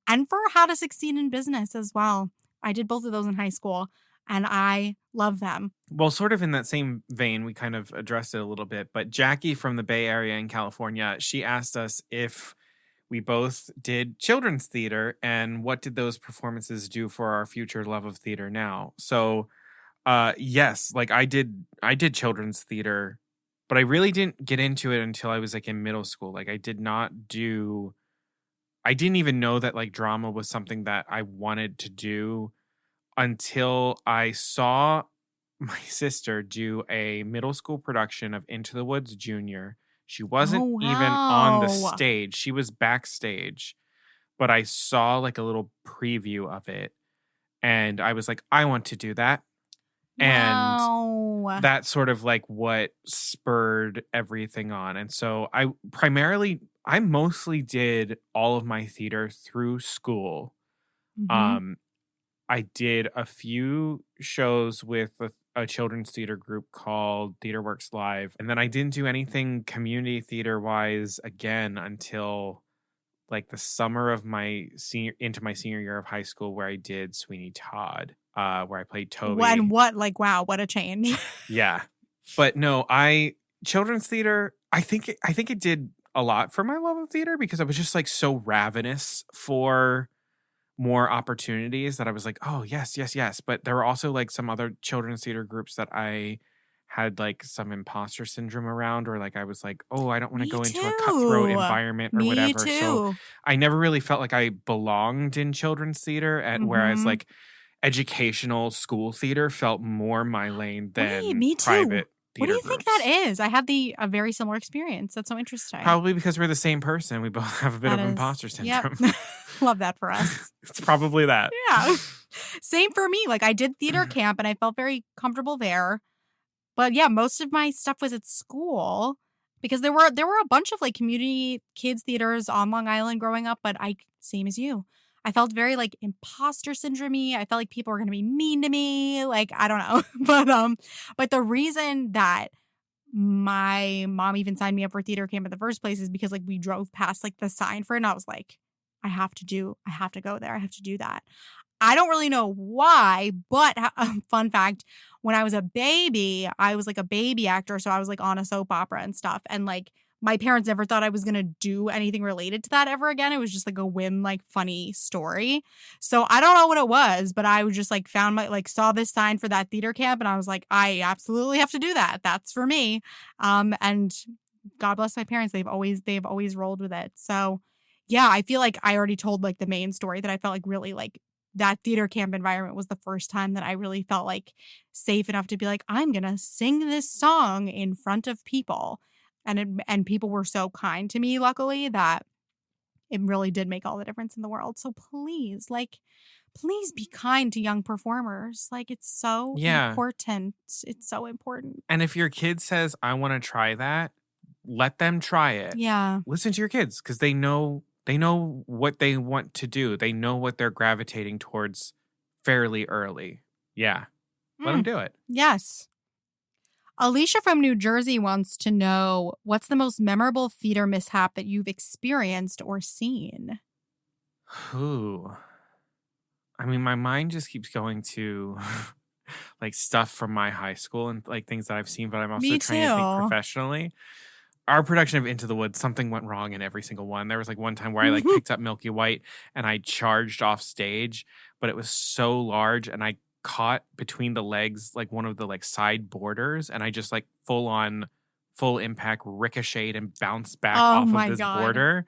and for How to Succeed in Business as well. I did both of those in high school and I love them. Well, sort of in that same vein, we kind of addressed it a little bit, but Jackie from the Bay Area in California, she asked us if we both did children's theater and what did those performances do for our future love of theater now. So, yes, like I did children's theater, but I really didn't get into it until I was like in middle school. Like I didn't even know that like drama was something that I wanted to do until I saw my sister do a middle school production of Into the Woods Junior. She wasn't even on the stage. She was backstage, but I saw like a little preview of it and I was like, I want to do that. Wow. And that's sort of like what spurred everything on. And so I mostly did all of my theater through school. Mm-hmm. I did a few shows with a children's theater group called Theater Works Live. And then I didn't do anything community theater wise again until like the summer of my senior year of high school, where I did Sweeney Todd, where I played Toby. Wow, what a change. Yeah. But no, children's theater, I think it did a lot for my love of theater, because I was just like so ravenous for more opportunities that I was like, oh, yes. But there were also like some other children's theater groups that I had like some imposter syndrome around, or like I was like, oh, I don't want to go into a cutthroat environment or whatever. Too. So I never really felt like I belonged in children's theater, whereas like educational school theater felt more my lane than private. What do you think that is? I had a very similar experience. That's so interesting. Probably because we're the same person. We both have a bit of imposter syndrome. Yep. Love that for us. It's probably that. Yeah. Same for me. Like I did theater camp and I felt very comfortable there. But yeah, most of my stuff was at school, because there were a bunch of like community kids theaters on Long Island growing up, but same as you. I felt very like imposter syndrome-y. I felt like people were going to be mean to me. Like, I don't know. But the reason that my mom even signed me up for theater camp in the first place is because like we drove past like the sign for it, and I was like, I have to go there. I have to do that. I don't really know why, but fun fact, when I was a baby, I was like a baby actor. So I was like on a soap opera and stuff. And like my parents never thought I was going to do anything related to that ever again. It was just like a whim, like funny story. So I don't know what it was, but I was just like saw this sign for that theater camp. And I was like, I absolutely have to do that. That's for me. And God bless my parents. They've always rolled with it. So yeah, I feel like I already told like the main story, that I felt like really like that theater camp environment was the first time that I really felt like safe enough to be like, I'm going to sing this song in front of people. And people were so kind to me, luckily, that it really did make all the difference in the world. So please be kind to young performers. Like, it's so important. It's so important. And if your kid says, I want to try that, let them try it. Yeah. Listen to your kids, because they know what they want to do. They know what they're gravitating towards fairly early. Yeah. Let them do it. Yes. Alicia from New Jersey wants to know, what's the most memorable theater mishap that you've experienced or seen? Ooh. I mean, my mind just keeps going to like stuff from my high school and like things that I've seen, but I'm also trying to think professionally. Our production of Into the Woods, something went wrong in every single one. There was like one time where I like picked up Milky White and I charged off stage, but it was so large and I caught between the legs like one of the like side borders, and I just like full impact ricocheted and bounced back off of this border.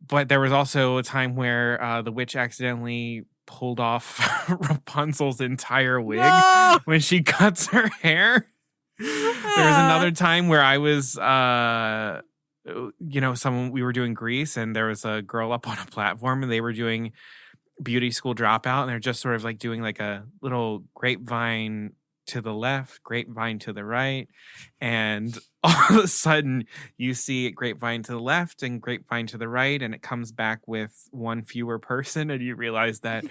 But there was also a time where the witch accidentally pulled off Rapunzel's entire wig when she cuts her hair. There was another time where I was we were doing Grease, and there was a girl up on a platform and they were doing Beauty School Dropout, and they're just sort of like doing like a little grapevine to the left, grapevine to the right, and all of a sudden you see grapevine to the left and grapevine to the right, and it comes back with one fewer person, and you realize that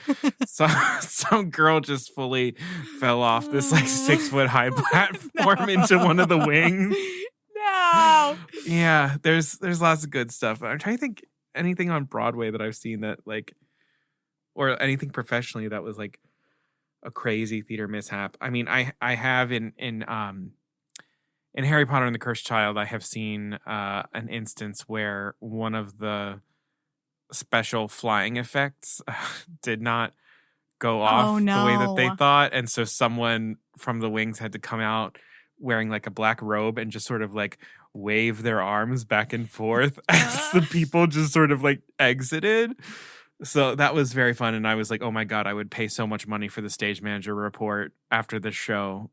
some girl just fully fell off this like 6-foot high platform into one of the wings. No. Yeah, there's lots of good stuff. I'm trying to think anything on Broadway that I've seen that like, or anything professionally that was like a crazy theater mishap. I mean, I have in Harry Potter and the Cursed Child, I have seen an instance where one of the special flying effects did not go off the way that they thought. And so someone from the wings had to come out wearing like a black robe and just sort of like wave their arms back and forth as the people just sort of like exited. So that was very fun. And I was like, oh my God, I would pay so much money for the stage manager report after the show.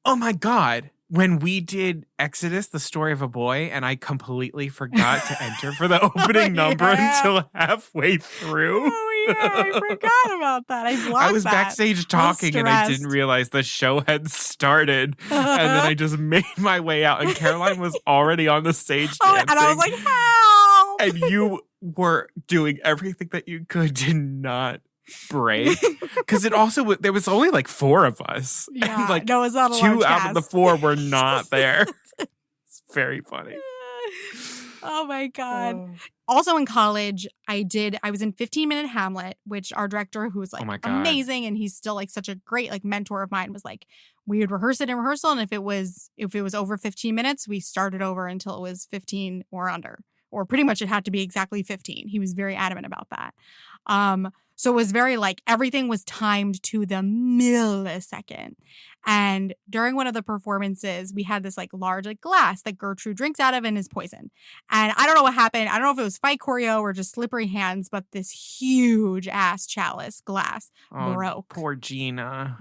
Oh my God. When we did Exodus, the story of a boy, and I completely forgot to enter for the opening number until halfway through. Oh yeah, I forgot about that. I was backstage talking and I didn't realize the show had started. And then I just made my way out, and Caroline was already on the stage dancing. And I was like, help! And you were doing everything that you could to not break because there was only like 4 of us. Yeah, and like no, it's not a 2 large out of the cast. 4 were not there. It's very funny. Oh my God. Also in college, I was in 15-minute Hamlet, which our director, who's like Oh my God. amazing, and he's still like such a great like mentor of mine, was like, we would rehearse it in rehearsal, and if it was over 15 minutes, we started over until it was 15 or under. Or pretty much it had to be exactly 15. He was very adamant about that. So it was very like everything was timed to the millisecond. And during one of the performances, we had this like large like glass that Gertrude drinks out of and is poisoned. And I don't know what happened. I don't know if it was fight choreo or just slippery hands, but this huge ass chalice glass broke. Poor Gina.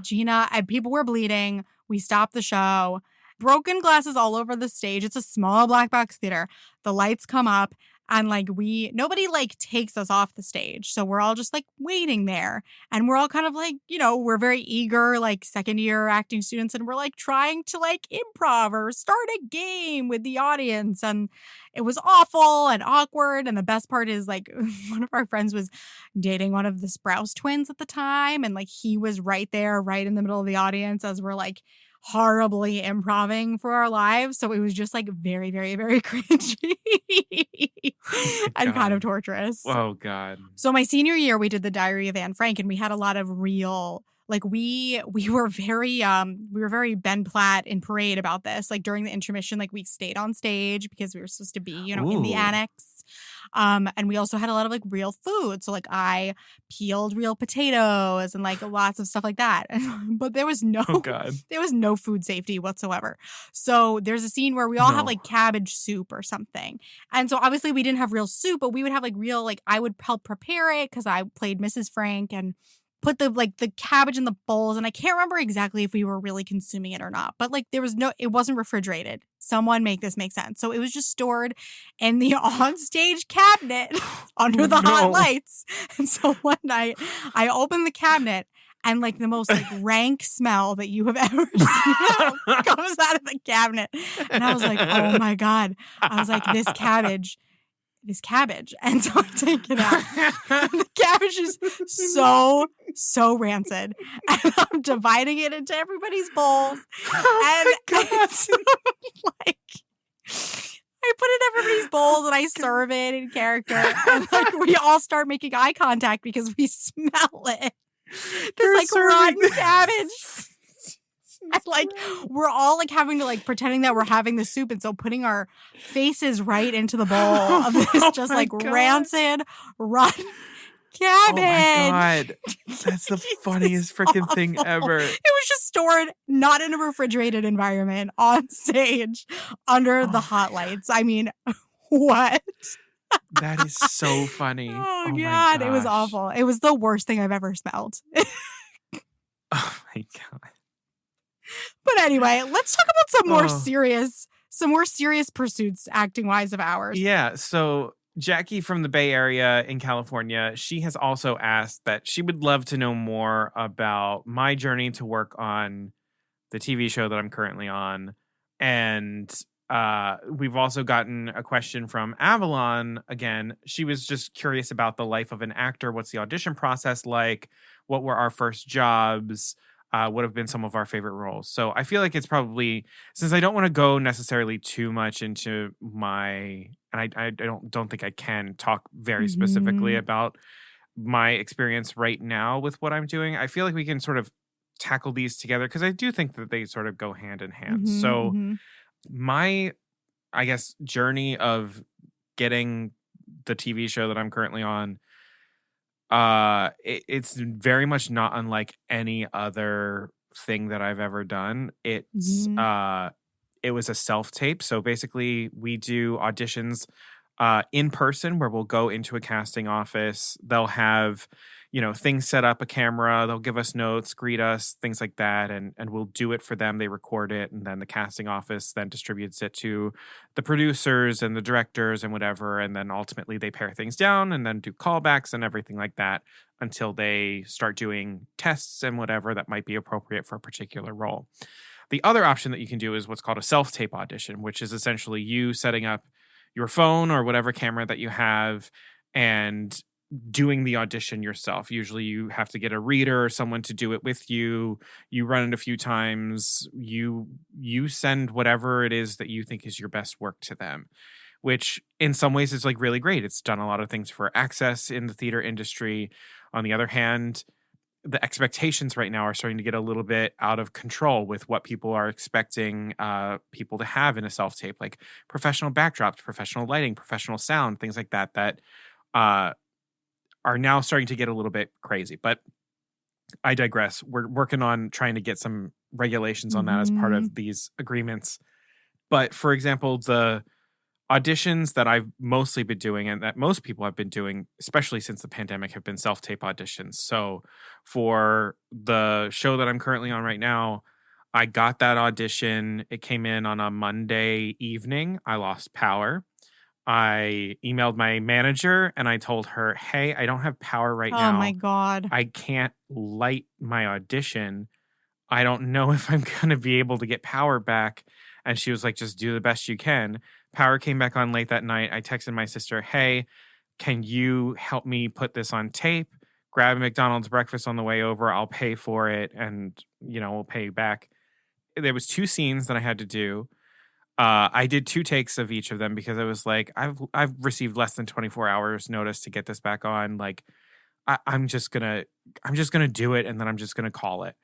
And people were bleeding. We stopped the show. Broken glasses all over the stage. It's a small black box theater. The lights come up and like nobody like takes us off the stage. So we're all just like waiting there. And we're all kind of like, we're very eager, like second year acting students. And we're like trying to like improv or start a game with the audience. And it was awful and awkward. And the best part is like one of our friends was dating one of the Sprouse twins at the time. And like he was right there, right in the middle of the audience as we're like horribly improving for our lives. So it was just like very, very, very cringy and kind of torturous. Oh God. So my senior year, we did the Diary of Anne Frank, and we had a lot of real, like we were very Ben Platt in Parade about this. Like during the intermission, like we stayed on stage because we were supposed to be, in the annex. And we also had a lot of like real food. So like I peeled real potatoes and like lots of stuff like that. But there was no food safety whatsoever. So there's a scene where we all have like cabbage soup or something. And so obviously we didn't have real soup, but we would have like real, like I would help prepare it because I played Mrs. Frank and put the cabbage in the bowls. And I can't remember exactly if we were really consuming it or not, but like it wasn't refrigerated. Someone make this make sense. So it was just stored in the onstage cabinet under the hot lights. And so one night I opened the cabinet and like the most like rank smell that you have ever seen comes out of the cabinet. And I was like, oh my God. I was like, this cabbage. And so I take it out. And the cabbage is so rancid. And I'm dividing it into everybody's bowls. And it's like I put it in everybody's bowls and I serve it in character. And like we all start making eye contact because we smell it. This like rotten cabbage. And like we're all like having to like pretending that we're having the soup, and so putting our faces right into the bowl of this rancid rotten cabbage. Oh my God. That's the funniest freaking thing ever. It was just stored not in a refrigerated environment on stage under the hot lights. I mean, what? That is so funny. Oh God, it was awful. It was the worst thing I've ever smelled. Oh my God. But anyway, let's talk about some more serious pursuits acting wise of ours. Yeah. So Jackie from the Bay Area in California, she has also asked that she would love to know more about my journey to work on the TV show that I'm currently on. And we've also gotten a question from Avalon again. She was just curious about the life of an actor. What's the audition process like? What were our first jobs? Would have been some of our favorite roles. So I feel like it's probably, since I don't want to go necessarily too much into and I don't think I can talk very specifically about my experience right now with what I'm doing. I feel like we can sort of tackle these together because I do think that they sort of go hand in hand. So my, I guess, journey of getting the TV show that I'm currently on, it's very much not unlike any other thing that I've ever done. It was a self-tape. So basically we do auditions in person where we'll go into a casting office. They'll have, things set up, a camera, they'll give us notes, greet us, things like that. And we'll do it for them. They record it. And then the casting office then distributes it to the producers and the directors and whatever. And then ultimately they pare things down and then do callbacks and everything like that until they start doing tests and whatever that might be appropriate for a particular role. The other option that you can do is what's called a self-tape audition, which is essentially you setting up your phone or whatever camera that you have and doing the audition yourself. Usually you have to get a reader or someone to do it with you. You run it a few times. You send whatever it is that you think is your best work to them, which in some ways is like really great. It's done a lot of things for access in the theater industry. On the other hand, the expectations right now are starting to get a little bit out of control with what people are expecting people to have in a self-tape, like professional backdrops, professional lighting, professional sound, things like that, that are now starting to get a little bit crazy. But I digress. We're working on trying to get some regulations on that as part of these agreements. But for example, the auditions that I've mostly been doing and that most people have been doing, especially since the pandemic, have been self-tape auditions. So for the show that I'm currently on right now, I got that audition. It came in on a Monday evening. I lost power. I emailed my manager and I told her, hey, I don't have power right now. Oh my God. I can't light my audition. I don't know if I'm going to be able to get power back. And she was like, just do the best you can. Power came back on late that night. I texted my sister, hey, can you help me put this on tape? Grab a McDonald's breakfast on the way over. I'll pay for it and, we'll pay you back. There was 2 scenes that I had to do. I did 2 takes of each of them because I was like, I've received less than 24 hours notice to get this back on. Like, I'm just gonna do it, and then I'm just gonna call it.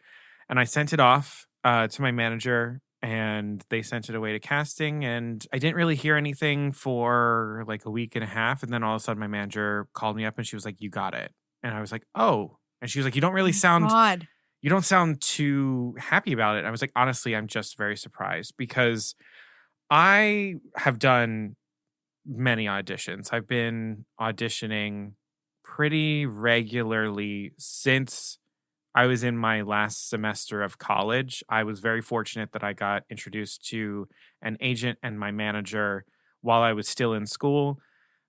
And I sent it off to my manager, and they sent it away to casting. And I didn't really hear anything for like a week and a half, and then all of a sudden, my manager called me up, and she was like, "You got it." And I was like, "Oh." And she was like, "You don't really sound." God. You don't sound too happy about it. And I was like, honestly, I'm just very surprised because I have done many auditions. I've been auditioning pretty regularly since I was in my last semester of college. I was very fortunate that I got introduced to an agent and my manager while I was still in school.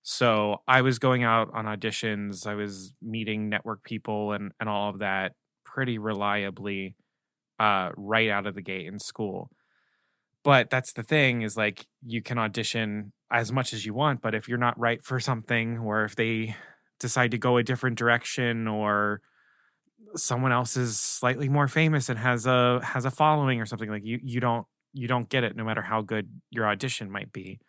So I was going out on auditions. I was meeting network people and all of that pretty reliably right out of the gate in school. But that's the thing is like you can audition as much as you want, but if you're not right for something or if they decide to go a different direction or someone else is slightly more famous and has a following or something, like you don't get it no matter how good your audition might be.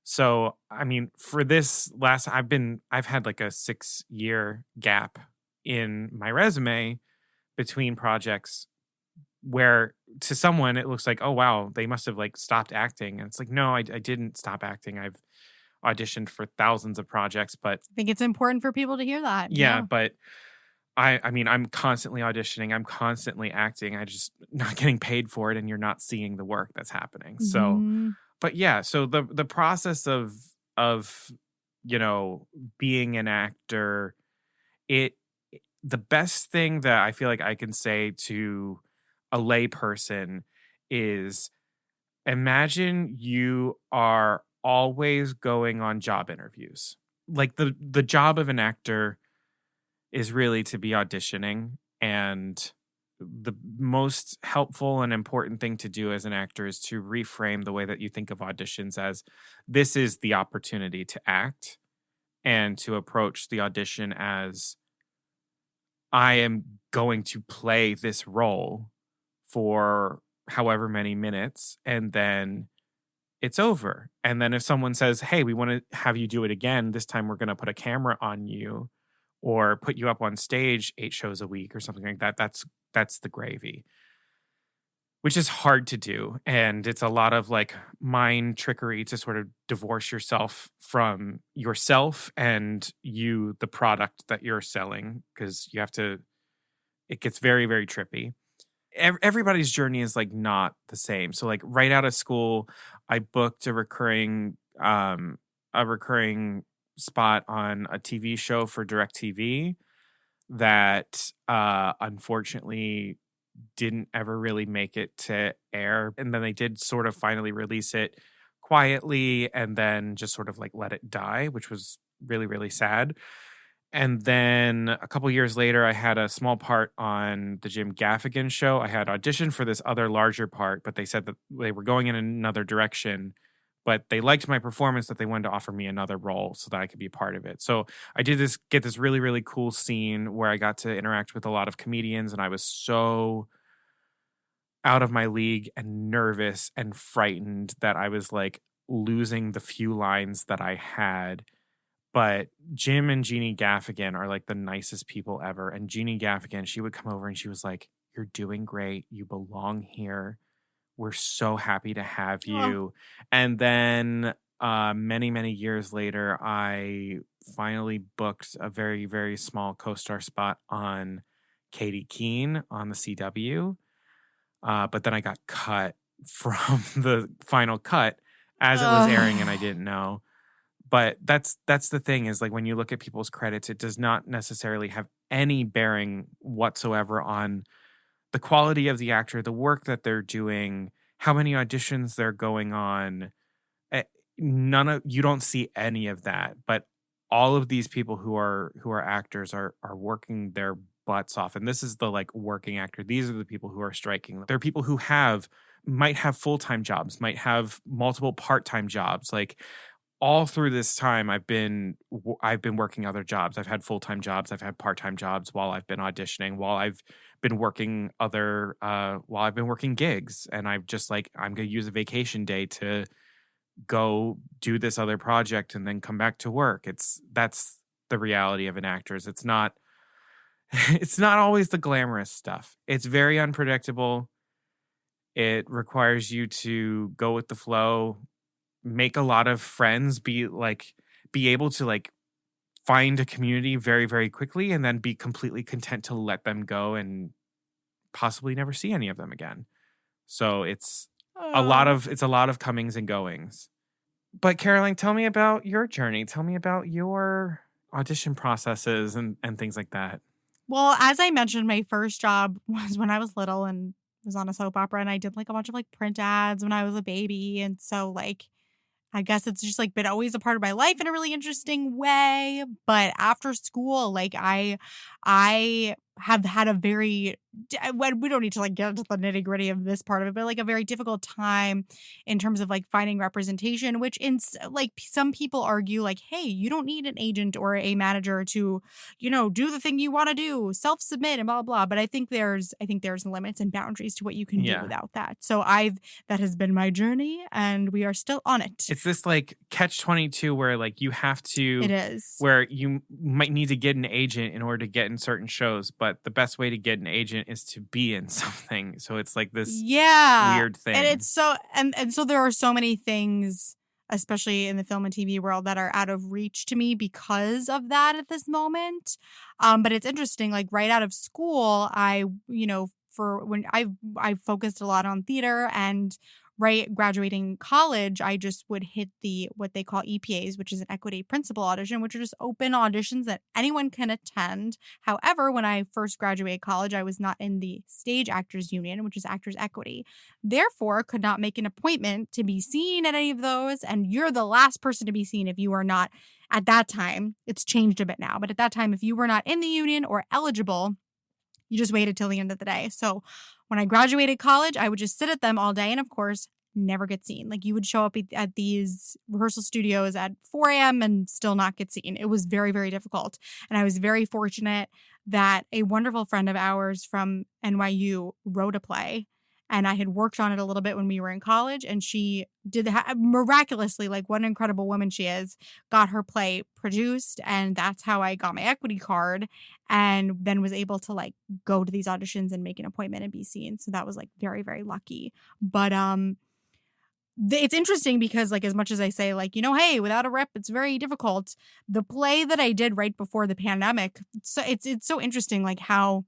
So, I mean, for this last I've had like a 6-year gap in my resume between projects where to someone it looks like, oh wow, they must have like stopped acting. And it's like, no, I didn't stop acting. I've auditioned for thousands of projects, but I think it's important for people to hear that. yeah. But I mean, I'm constantly auditioning. I'm constantly acting. I just not getting paid for it, and you're not seeing the work that's happening. So, but yeah, so the process of being an actor, the best thing that I feel like I can say to a lay person is imagine you are always going on job interviews. Like the job of an actor is really to be auditioning, and the most helpful and important thing to do as an actor is to reframe the way that you think of auditions as this is the opportunity to act, and to approach the audition as I am going to play this role for however many minutes, and then it's over. And then if someone says, hey, we want to have you do it again, this time we're going to put a camera on you or put you up on stage 8 shows a week or something like that, that's the gravy, which is hard to do. And it's a lot of like mind trickery to sort of divorce yourself from yourself and the product that you're selling, because it gets very, very trippy. Everybody's journey is like not the same. So like right out of school, I booked a recurring spot on a TV show for DirecTV that unfortunately didn't ever really make it to air. And then they did sort of finally release it quietly and then just sort of like let it die, which was really, really sad. And then a couple years later, I had a small part on the Jim Gaffigan show. I had auditioned for this other larger part, but they said that they were going in another direction. but they liked my performance that they wanted to offer me another role so that I could be a part of it. So I did get this really, really cool scene where I got to interact with a lot of comedians, and I was so out of my league and nervous and frightened that I was like losing the few lines that I had. But Jim and Jeannie Gaffigan are like the nicest people ever. And Jeannie Gaffigan, she would come over and she was like, "You're doing great. You belong here. We're so happy to have you." And then many, many years later, I finally booked a very, very small co-star spot on Katie Keene on the CW. But then I got cut from the final cut as it was airing, and I didn't know. But that's the thing, is like when you look at people's credits, it does not necessarily have any bearing whatsoever on the quality of the actor, the work that they're doing, how many auditions they're going on. You don't see any of that. But all of these people who are actors are working their butts off. And this is the like working actor. These are the people who are striking. There are people who might have full-time jobs, might have multiple part-time jobs. Like all through this time, I've been working other jobs. I've had full-time jobs. I've had part-time jobs while I've been auditioning, while I've been working gigs. And I've just like, I'm going to use a vacation day to go do this other project and then come back to work. That's the reality of an actor. It's not always the glamorous stuff. It's very unpredictable. It requires you to go with the flow, make a lot of friends, be able to like find a community very, very quickly, and then be completely content to let them go and possibly never see any of them again. So it's a lot of comings and goings. But Caroline, tell me about your journey. Tell me about your audition processes and things like that. Well, as I mentioned, my first job was when I was little and was on a soap opera, and I did like a bunch of like print ads when I was a baby. And so like, I guess it's just like been always a part of my life in a really interesting way. But after school, like I have had a very, we don't need to like get into the nitty gritty of this part of it, but like a very difficult time in terms of like finding representation, which like some people argue like, hey, you don't need an agent or a manager to, do the thing you want to do, self-submit and blah, blah, blah. But I think there's limits and boundaries to what you can do without that. So that has been my journey, and we are still on it. It's this like catch-22 where like you have to, it is, where you might need to get an agent in order to get in certain shows, but the best way to get an agent is to be in something. So it's like this weird thing. And it's so and so there are so many things, especially in the film and TV world, that are out of reach to me because of that at this moment. But it's interesting, like right out of school, I focused a lot on theater, and right graduating college, I just would hit what they call EPAs, which is an equity principal audition, which are just open auditions that anyone can attend. However, when I first graduated college, I was not in the Stage Actors Union, which is Actors Equity. Therefore, could not make an appointment to be seen at any of those. And you're the last person to be seen if you are not, at that time, it's changed a bit now, but at that time, if you were not in the union or eligible, you just waited till the end of the day. So when I graduated college, I would just sit at them all day and, of course, never get seen. Like you would show up at these rehearsal studios at 4 a.m. and still not get seen. It was very, very difficult. And I was very fortunate that a wonderful friend of ours from NYU wrote a play. And I had worked on it a little bit when we were in college, and she did miraculously, like what an incredible woman she is, got her play produced. And that's how I got my equity card, and then was able to like go to these auditions and make an appointment and be seen. So that was like very, very lucky. But it's interesting because like as much as I say like, hey, without a rep, it's very difficult. The play that I did right before the pandemic, so it's so interesting like how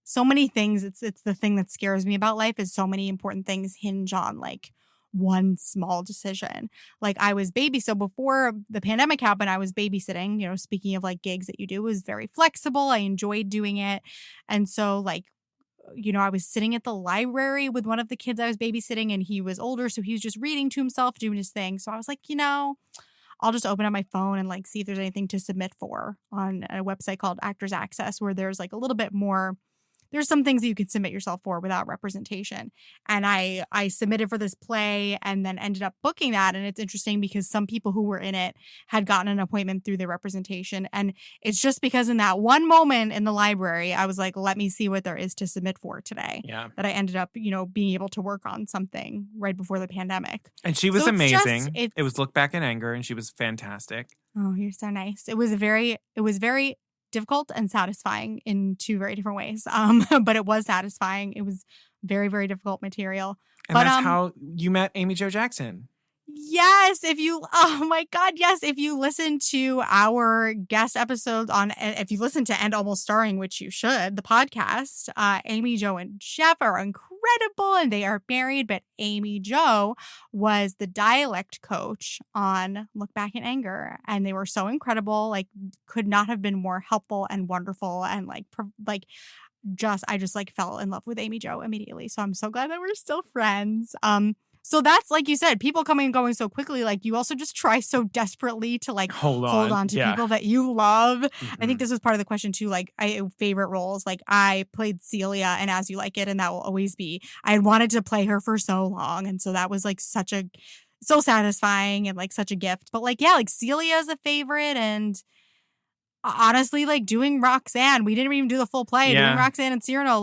so many things, it's the thing that scares me about life, is so many important things hinge on like one small decision. Like I was so before the pandemic happened, I was babysitting, speaking of like gigs that you do, it was very flexible. I enjoyed doing it. And so like, I was sitting at the library with one of the kids I was babysitting, and he was older. So he was just reading to himself, doing his thing. So I was like, I'll just open up my phone and like see if there's anything to submit for on a website called Actors Access, where there's like a little bit more, there's some things that you can submit yourself for without representation. And I submitted for this play and then ended up booking that. And it's interesting because some people who were in it had gotten an appointment through the representation. And it's just because in that one moment in the library, I was like, let me see what there is to submit for today. Yeah. That I ended up, being able to work on something right before the pandemic. And she was So it's amazing. just- It was Look Back in Anger, and she was fantastic. Oh, you're so nice. It was very difficult and satisfying in two very different ways. But it was satisfying. It was very, very difficult material. And But, that's how you met Amy Jo Jackson. Yes, oh my God, yes. If you listen to our guest episodes if you listen to And Almost Starring, which you should, the podcast, Amy Jo and Jeff are incredible and they are married, but Amy Jo was the dialect coach on Look Back in Anger. And they were so incredible, like could not have been more helpful and wonderful and I just fell in love with Amy Jo immediately. So I'm so glad that we're still friends. So that's, like you said, people coming and going so quickly. Like, you also just try so desperately to, hold on to people that you love. Mm-hmm. I think this was part of the question, too. Like, favorite roles. Like, I played Celia in As You Like It, and that will always be. I had wanted to play her for so long. And so that was, so satisfying and, such a gift. But, Celia is a favorite. And honestly, doing Roxanne, we didn't even do the full play. Yeah. Doing Roxanne and Cyrano,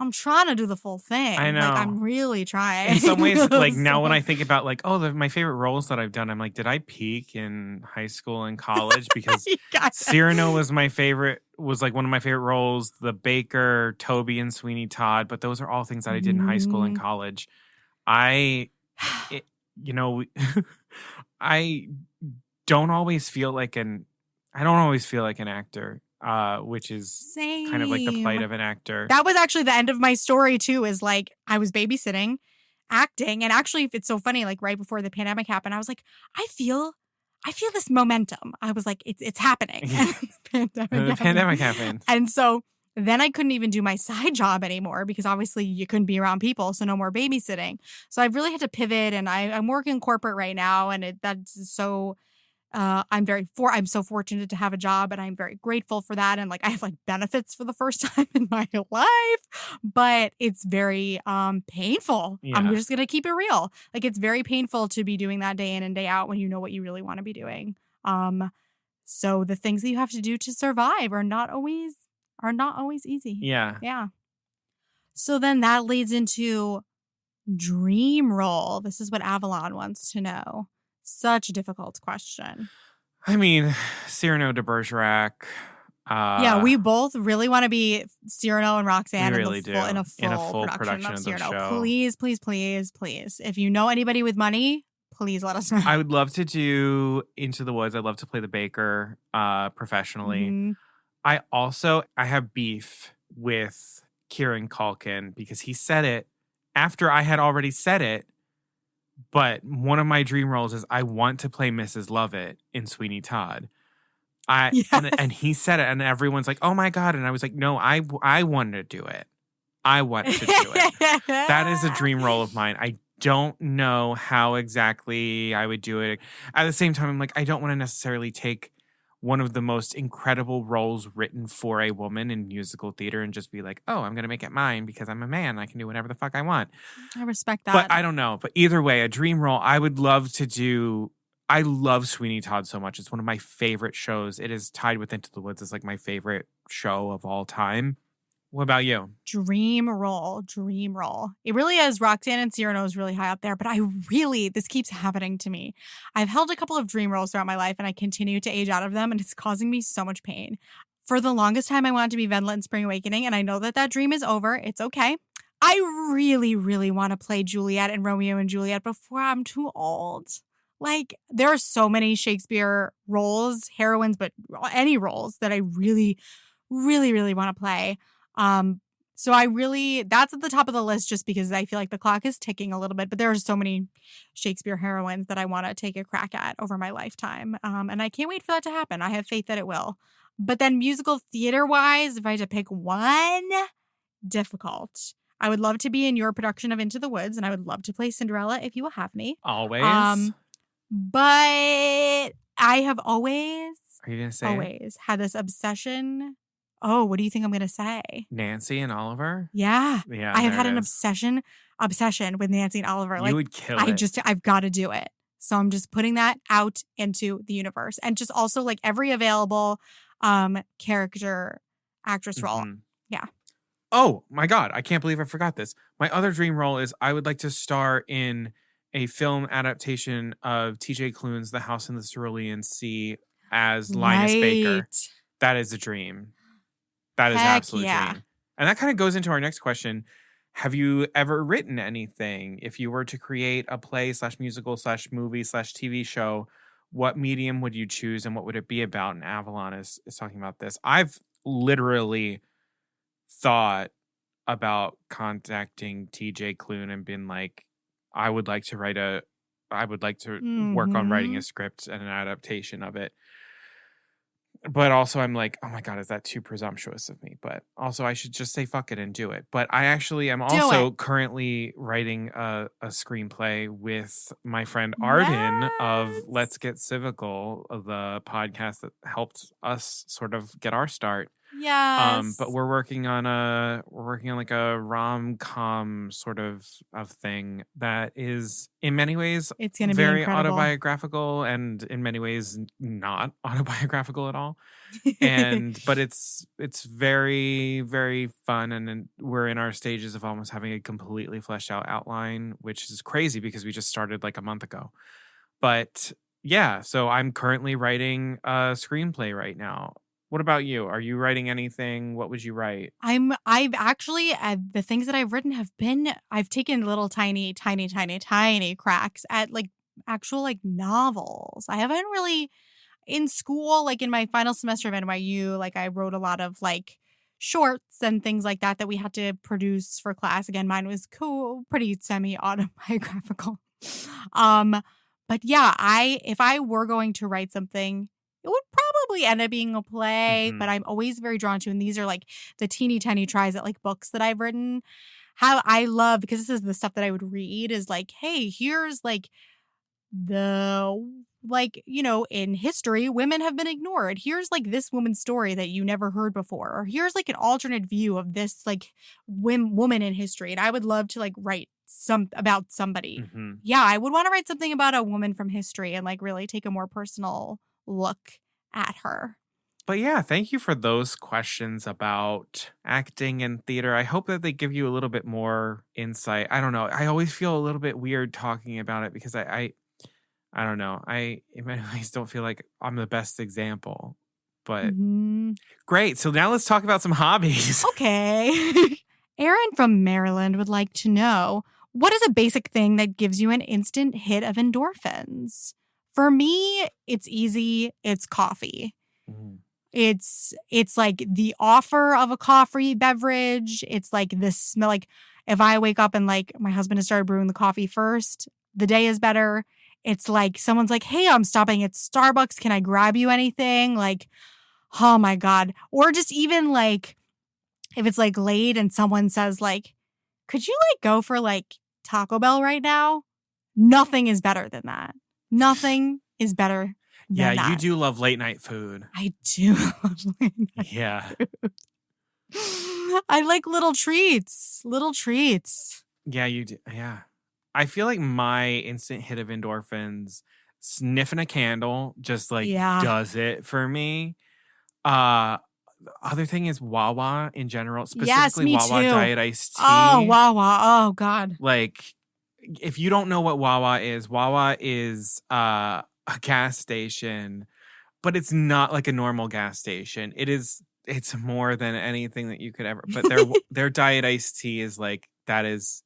I'm trying to do the full thing. I know. I'm really trying. In some ways, now when I think about my favorite roles that I've done, I'm like, did I peak in high school and college? Because Cyrano was my favorite, was one of my favorite roles. The Baker, Toby, and Sweeney Todd. But those are all things that I did in high school and college. I don't always feel like an actor. Which is kind of the plight of an actor. That was actually the end of my story too, is I was babysitting, acting. And actually, it's so funny, right before the pandemic happened, I was like, I feel this momentum. I was like, it's happening. And the pandemic happened. And so then I couldn't even do my side job anymore because obviously you couldn't be around people. So no more babysitting. So I really had to pivot, and I'm working corporate right now. And that's so... I'm so fortunate to have a job, and I'm very grateful for that. And I have benefits for the first time in my life, but it's very painful. Yeah. I'm just going to keep it real. It's very painful to be doing that day in and day out when you know what you really want to be doing. So the things that you have to do to survive are not always easy. Yeah. Yeah. So then that leads into dream role. This is what Avalon wants to know. Such a difficult question. I mean, Cyrano de Bergerac. Yeah, we both really want to be Cyrano and Roxanne in a full production of Cyrano. Please, please, please, please. If you know anybody with money, please let us know. I would love to do Into the Woods. I'd love to play the Baker professionally. Mm-hmm. I have beef with Kieran Culkin because he said it after I had already said it. But one of my dream roles is I want to play Mrs. Lovett in Sweeney Todd. And he said it, and everyone's like, "Oh my God!" And I was like, "No, I wanted to do it. I want to do it. That is a dream role of mine. I don't know how exactly I would do it. At the same time, I'm like, I don't want to necessarily take one of the most incredible roles written for a woman in musical theater and just be like, oh, I'm going to make it mine because I'm a man. I can do whatever the fuck I want. I respect that. But I don't know. But either way, a dream role I would love to do. I love Sweeney Todd so much. It's one of my favorite shows. It is tied with Into the Woods as my favorite show of all time. What about you? Dream role. It really is. Roxanne and Cyrano is really high up there, but this keeps happening to me. I've held a couple of dream roles throughout my life, and I continue to age out of them, and it's causing me so much pain. For the longest time, I wanted to be Wendla in Spring Awakening, and I know that dream is over. It's okay. I really, really want to play Juliet in Romeo and Juliet before I'm too old. There are so many Shakespeare roles, heroines, but any roles that I really, really, really want to play. So that's at the top of the list just because I feel like the clock is ticking a little bit, but there are so many Shakespeare heroines that I want to take a crack at over my lifetime. And I can't wait for that to happen. I have faith that it will. But then musical theater wise, if I had to pick one, difficult. I would love to be in your production of Into the Woods, and I would love to play Cinderella if you will have me. Always. But I have always Are you going to say always had this obsession. oh, what do you think I'm going to say? Nancy and Oliver? Yeah. Yeah. I have had there an it is. obsession with Nancy and Oliver. You Like, would kill it. I've got to do it. So I'm just putting that out into the universe. And just also like every available character actress role. Mhm. Yeah. Oh my God. I can't believe I forgot this. My other dream role is I would like to star in a film adaptation of TJ Klune's The House in the Cerulean Sea as Linus Baker. Right. That is a dream. That is Heck absolute yeah. dream. And that kind of goes into our next question. Have you ever written anything? If you were to create a play / musical / movie / TV show, what medium would you choose and what would it be about? And Avalon is talking about this. I've literally thought about contacting TJ Klune and been like, I would like to work on writing a script and an adaptation of it. But also I'm like, oh my God, is that too presumptuous of me? But also I should just say fuck it and do it. But I actually am also currently writing a screenplay with my friend Arden of Let's Get Civical, the podcast that helped us sort of get our start. Yes. But we're working on like a rom-com sort of thing that is in many ways it's going to be very incredible. autobiographical and in many ways not autobiographical at all. But it's very, very fun, and we're in our stages of almost having a completely fleshed out outline, which is crazy because we just started like a month ago. But yeah, so I'm currently writing a screenplay right now. What about you? Are you writing anything? What would you write? I've actually, the things that I've written I've taken little tiny cracks at like actual like novels. I haven't really in school, like in my final semester of NYU, like I wrote a lot of like shorts and things like that we had to produce for class. Again, mine was pretty semi-autobiographical. But yeah, if I were going to write something, it would probably end up being a play, but I'm always very drawn to, and these are like the teeny tiny tries at like books that I've written. How I love, because this is the stuff that I would read, is like, hey, here's like in history, women have been ignored. Here's like this woman's story that you never heard before, or here's like an alternate view of this like woman in history. And I would love to like write about somebody. Yeah, I would want to write something about a woman from history and like really take a more personal look at her. But yeah, thank you for those questions about acting and theater. I hope that they give you a little bit more insight. I don't know. I always feel a little bit weird talking about it because I don't know. I in many ways don't feel like I'm the best example. But great. So now let's talk about some hobbies. Okay. Aaron from Maryland would like to know, what is a basic thing that gives you an instant hit of endorphins? For me, it's easy. It's coffee. It's like the offer of a coffee beverage. It's like the smell. Like if I wake up and like my husband has started brewing the coffee first, the day is better. It's like someone's like, hey, I'm stopping at Starbucks. Can I grab you anything? Like, oh my God. Or just even like if it's like late and someone says like, could you like go for like Taco Bell right now? Nothing is better than that. Nothing is better than that. You do love late night food. I do love late night food. I like little treats. Yeah, you do. Yeah. I feel like my instant hit of endorphins, sniffing a candle, just like does it for me. Other thing is Wawa in general, specifically Wawa too. Diet Iced Tea. Oh, Wawa. Oh, God. Like, if you don't know what Wawa is a gas station, but it's not like a normal gas station. It's more than anything that you could ever. But their Diet Iced Tea is like that is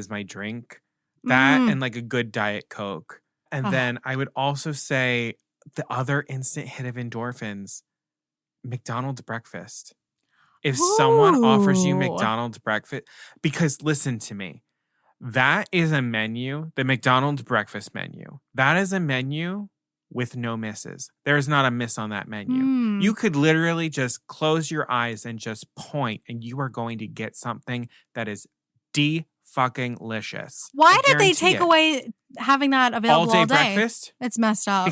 my drink. That and like a good Diet Coke. And then I would also say the other instant hit of endorphins, McDonald's breakfast. If someone offers you McDonald's breakfast, because listen to me, that is a menu, the McDonald's breakfast menu. That is a menu with no misses. There is not a miss on that menu. You could literally just close your eyes and just point, and you are going to get something that is fucking licious. Why did they take away having that available all day? Breakfast? It's messed up.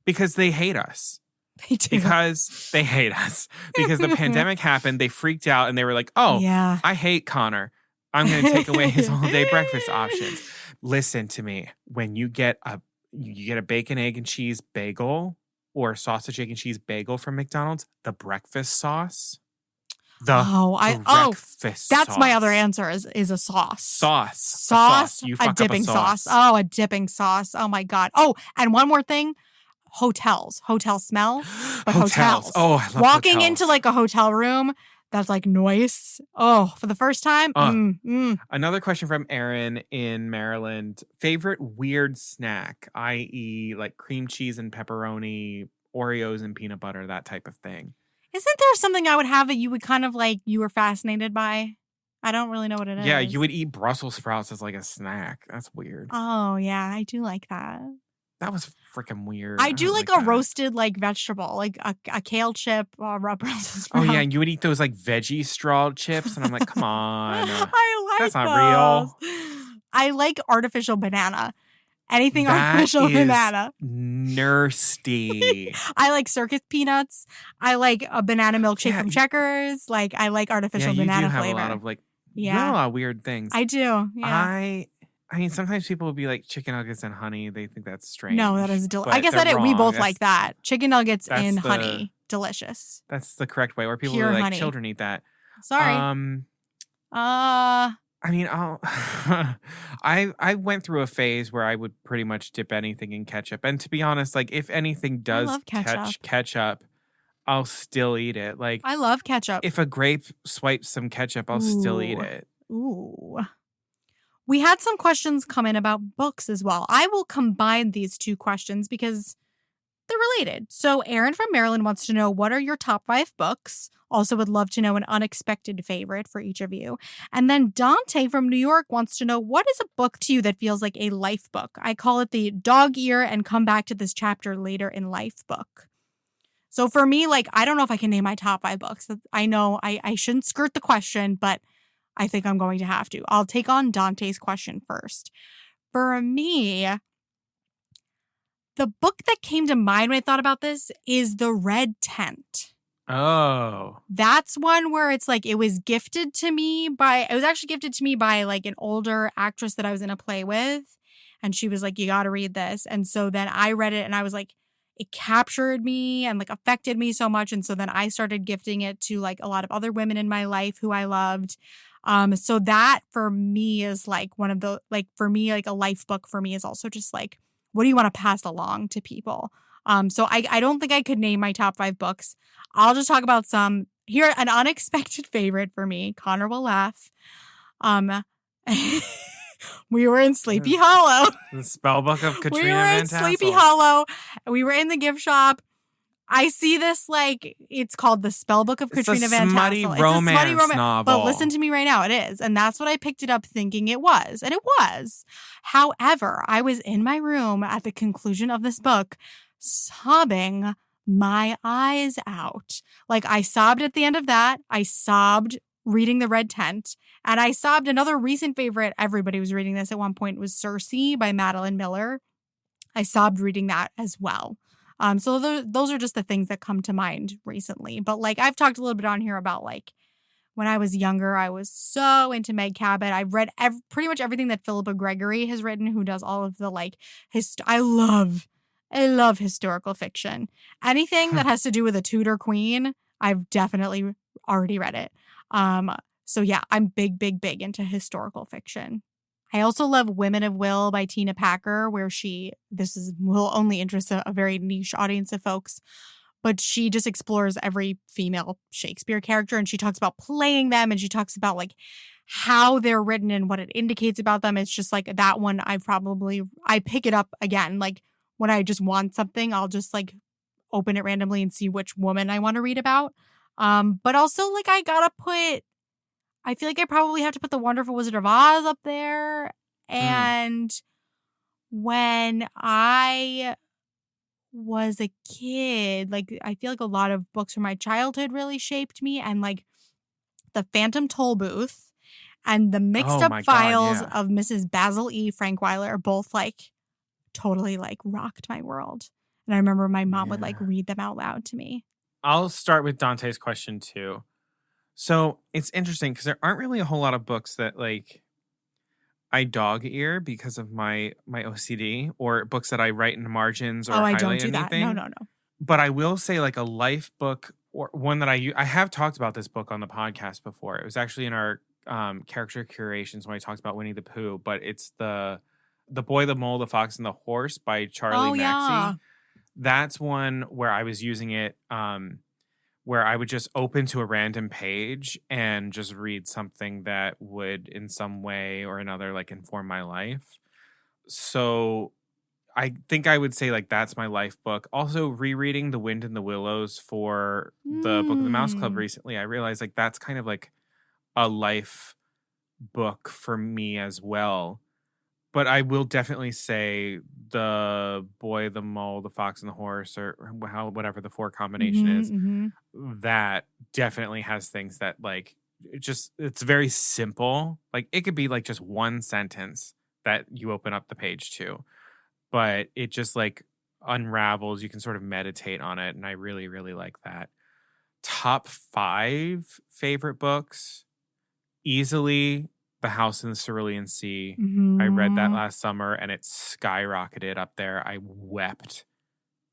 Because they hate us. They do. Because they hate us. Because the pandemic happened, they freaked out and they were like, oh, Yeah. I hate Connor. I'm going to take away his all-day breakfast options. Listen to me. When you get a bacon, egg, and cheese bagel or sausage, egg, and cheese bagel from McDonald's, the breakfast sauce. That's my other answer is a sauce. Sauce. You fuck a dipping up a sauce. Oh, a dipping sauce. Oh my God. Oh, and one more thing. Hotels. Hotel smell. But hotels. Oh, I love Walking hotels. into like a hotel room that's like noise. Oh, for the first time. Another question from Aaron in Maryland. Favorite weird snack, i.e. like cream cheese and pepperoni, Oreos and peanut butter, that type of thing. Isn't there something I would have that you would kind of like, you were fascinated by? I don't really know what it is. Yeah, you would eat Brussels sprouts as like a snack. That's weird. Oh, yeah, I do like that. That was freaking weird. I do like a that. roasted like vegetable, like a kale chip or a Brussels sprout. Oh yeah, and you would eat those like veggie straw chips, and I'm like, come on, that's not real. I like artificial banana. Anything artificial banana. Nasty. I like circus peanuts. I like a banana milkshake from Checkers. Like I like artificial banana flavor. You have a lot of like you have a lot of weird things. I do. Yeah. I mean, sometimes people will be like chicken nuggets and honey. They think that's strange. No, that is delicious. I guess we both like that. Chicken nuggets and honey. Delicious. That's the correct way. Where people Pure are like, honey. children eat that. Sorry. I mean, I went through a phase where I would pretty much dip anything in ketchup. And to be honest, like if anything does catch ketchup, I'll still eat it. Like I love ketchup. If a grape swipes some ketchup, I'll still eat it. Ooh. We had some questions come in about books as well. I will combine these two questions because they're related. So Aaron from Maryland wants to know, what are your top 5 books? Also would love to know an unexpected favorite for each of you. And then Dante from New York wants to know, what is a book to you that feels like a life book? I call it the dog ear and come back to this chapter later in life book. So for me, like, I don't know if I can name my top 5 books. I know I shouldn't skirt the question, but I think I'm going to have to. I'll take on Dante's question first. For me, the book that came to mind when I thought about this is The Red Tent. Oh. That's one where it's like, it was actually gifted to me by like an older actress that I was in a play with. And she was like, you got to read this. And so then I read it and I was like, it captured me and like affected me so much. And so then I started gifting it to like a lot of other women in my life who I loved. So that for me is like one of the, like for me, like a life book for me is also just like, what do you want to pass along to people? So I don't think I could name my top 5 books. I'll just talk about some here. An unexpected favorite for me. Connor will laugh. We were in Sleepy Hollow. The spell book of Katrina We were Van in Tassel. Sleepy Hollow. We were in the gift shop. I see this like, it's called the spell book of Katrina Van Tassel. It's a smutty romance novel. But listen to me right now. It is. And that's what I picked it up thinking it was. And it was. However, I was in my room at the conclusion of this book sobbing my eyes out. Like I sobbed at the end of that. I sobbed reading The Red Tent. And I sobbed another recent favorite. Everybody was reading this at one point, was Circe by Madeline Miller. I sobbed reading that as well. So those are just the things that come to mind recently. But like I've talked a little bit on here about like when I was younger, I was so into Meg Cabot. I've read pretty much everything that Philippa Gregory has written, who does all of the like I love historical fiction. Anything that has to do with a Tudor queen, I've definitely already read it. So yeah, I'm big into historical fiction. I also love Women of Will by Tina Packer, where will only interest a very niche audience of folks, but she just explores every female Shakespeare character and she talks about playing them and she talks about like how they're written and what it indicates about them. It's just like that one I pick it up again. Like when I just want something, I'll just like open it randomly and see which woman I want to read about. But also like I feel like I probably have to put The Wonderful Wizard of Oz up there. And when I was a kid, like I feel like a lot of books from my childhood really shaped me. And like The Phantom Toll Booth and The Mixed Up Files of Mrs. Basil E. Frankweiler are both like totally like rocked my world. And I remember my mom would Yeah. like read them out loud to me. I'll start with Dante's question too. So it's interesting because there aren't really a whole lot of books that like I dog ear because of my OCD, or books that I write in margins or Oh, I don't highlight do that. No, anything. no, no. But I will say like a life book, or one that I have talked about this book on the podcast before. It was actually in our character curations when I talked about Winnie the Pooh, but it's the Boy, the Mole, the Fox, and the Horse by Charlie Oh, yeah. Maxey. That's one where I was using it where I would just open to a random page and just read something that would in some way or another like inform my life. So I think I would say like that's my life book. Also rereading The Wind in the Willows for the Book of the Mouse Club Mm. recently, I realized like that's kind of like a life book for me as well. But I will definitely say the Boy, the Mole, the Fox, and the Horse, or whatever the four combination is, that definitely has things that like it's very simple. Like it could be like just one sentence that you open up the page to, but it just like unravels. You can sort of meditate on it, and I really, really like that. Top 5 favorite books, easily The House in the Cerulean Sea. I read that last summer and it skyrocketed up there. I wept.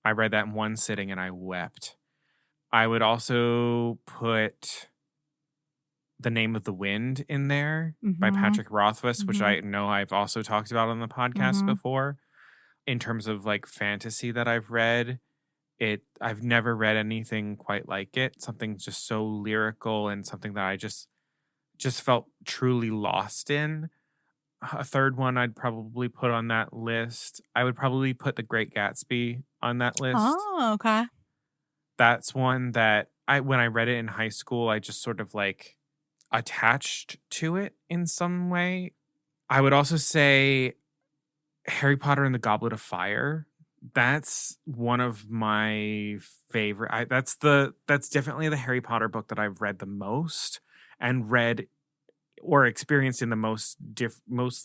I read that in one sitting and I wept. I would also put The Name of the Wind in there by Patrick Rothfuss, which I know I've also talked about on the podcast before. In terms of like fantasy that I've read, I've never read anything quite like it. Something just so lyrical and something that I just felt truly lost in. A third one I'd probably put on that list. I would probably put The Great Gatsby on that list. Oh, okay. That's one that when I read it in high school, I just sort of like attached to it in some way. I would also say Harry Potter and the Goblet of Fire. That's one of my favorite. That's definitely the Harry Potter book that I've read the most and read or experienced in the most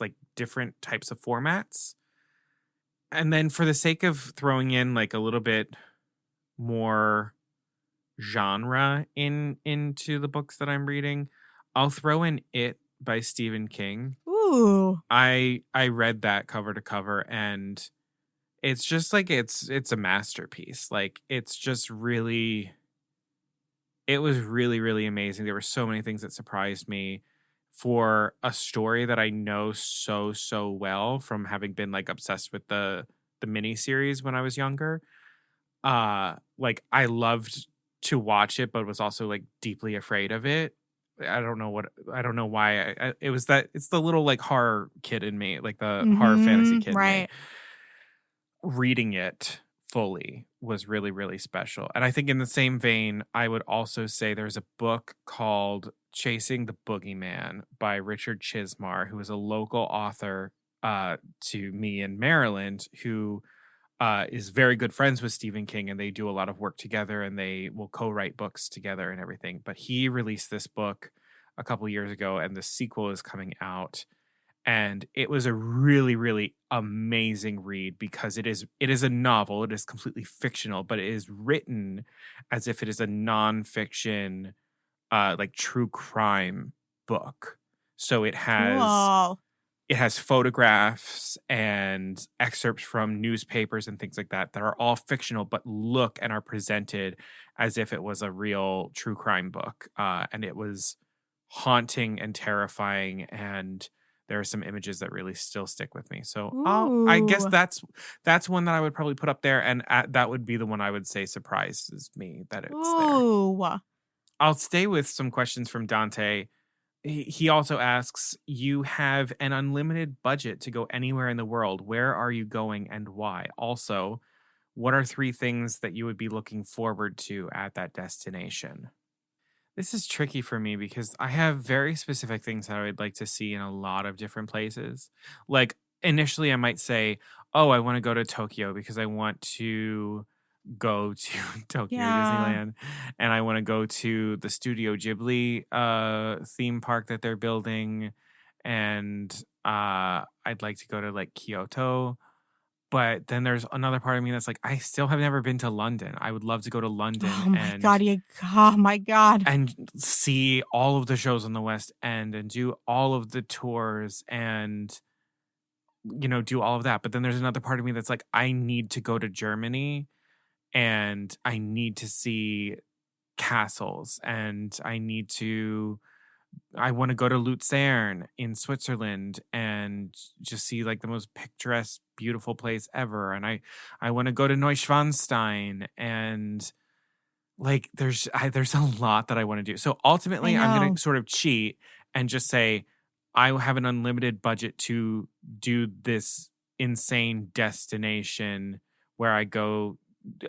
like different types of formats. And then for the sake of throwing in like a little bit more genre into the books that I'm reading, I'll throw in It by Stephen King. Ooh. I read that cover to cover, and it's just like it's a masterpiece. Like it's just really, it was really, really amazing. There were so many things that surprised me for a story that I know so well from having been like obsessed with the mini series when I was younger. Like I loved to watch it, but was also like deeply afraid of it. I don't know why. It's the little like horror kid in me, like the horror fantasy kid in me. Reading it fully was really, really special. And I think in the same vein, I would also say there's a book called Chasing the Boogeyman by Richard Chismar, who is a local author to me in Maryland, who is very good friends with Stephen King, and they do a lot of work together, and they will co-write books together and everything. But he released this book a couple years ago, and the sequel is coming out. And it was a really, really amazing read because it is a novel. It is completely fictional, but it is written as if it is a nonfiction, like true crime book. So it has photographs and excerpts from newspapers and things like that are all fictional, but look and are presented as if it was a real true crime book. And it was haunting and terrifying, and there are some images that really still stick with me. So I guess that's one that I would probably put up there, and that would be the one I would say surprises me that it's there. I'll stay with some questions from Dante. He also asks, you have an unlimited budget to go anywhere in the world. Where are you going and why? Also, what are 3 things that you would be looking forward to at that destination? This is tricky for me because I have very specific things that I would like to see in a lot of different places. Like initially I might say, oh, I want to go to Tokyo because I want to go to Tokyo Disneyland, and I want to go to the Studio Ghibli theme park that they're building, and I'd like to go to like Kyoto. But then there's another part of me that's like, I still have never been to London. I would love to go to London Oh my God. and see all of the shows on the West End and do all of the tours and, do all of that. But then there's another part of me that's like, I need to go to Germany and I need to see castles and I want to go to Luzern in Switzerland and just see like the most picturesque, beautiful place ever. And I want to go to Neuschwanstein and like there's a lot that I want to do. So ultimately, I'm going to sort of cheat and just say I have an unlimited budget to do this insane destination where I do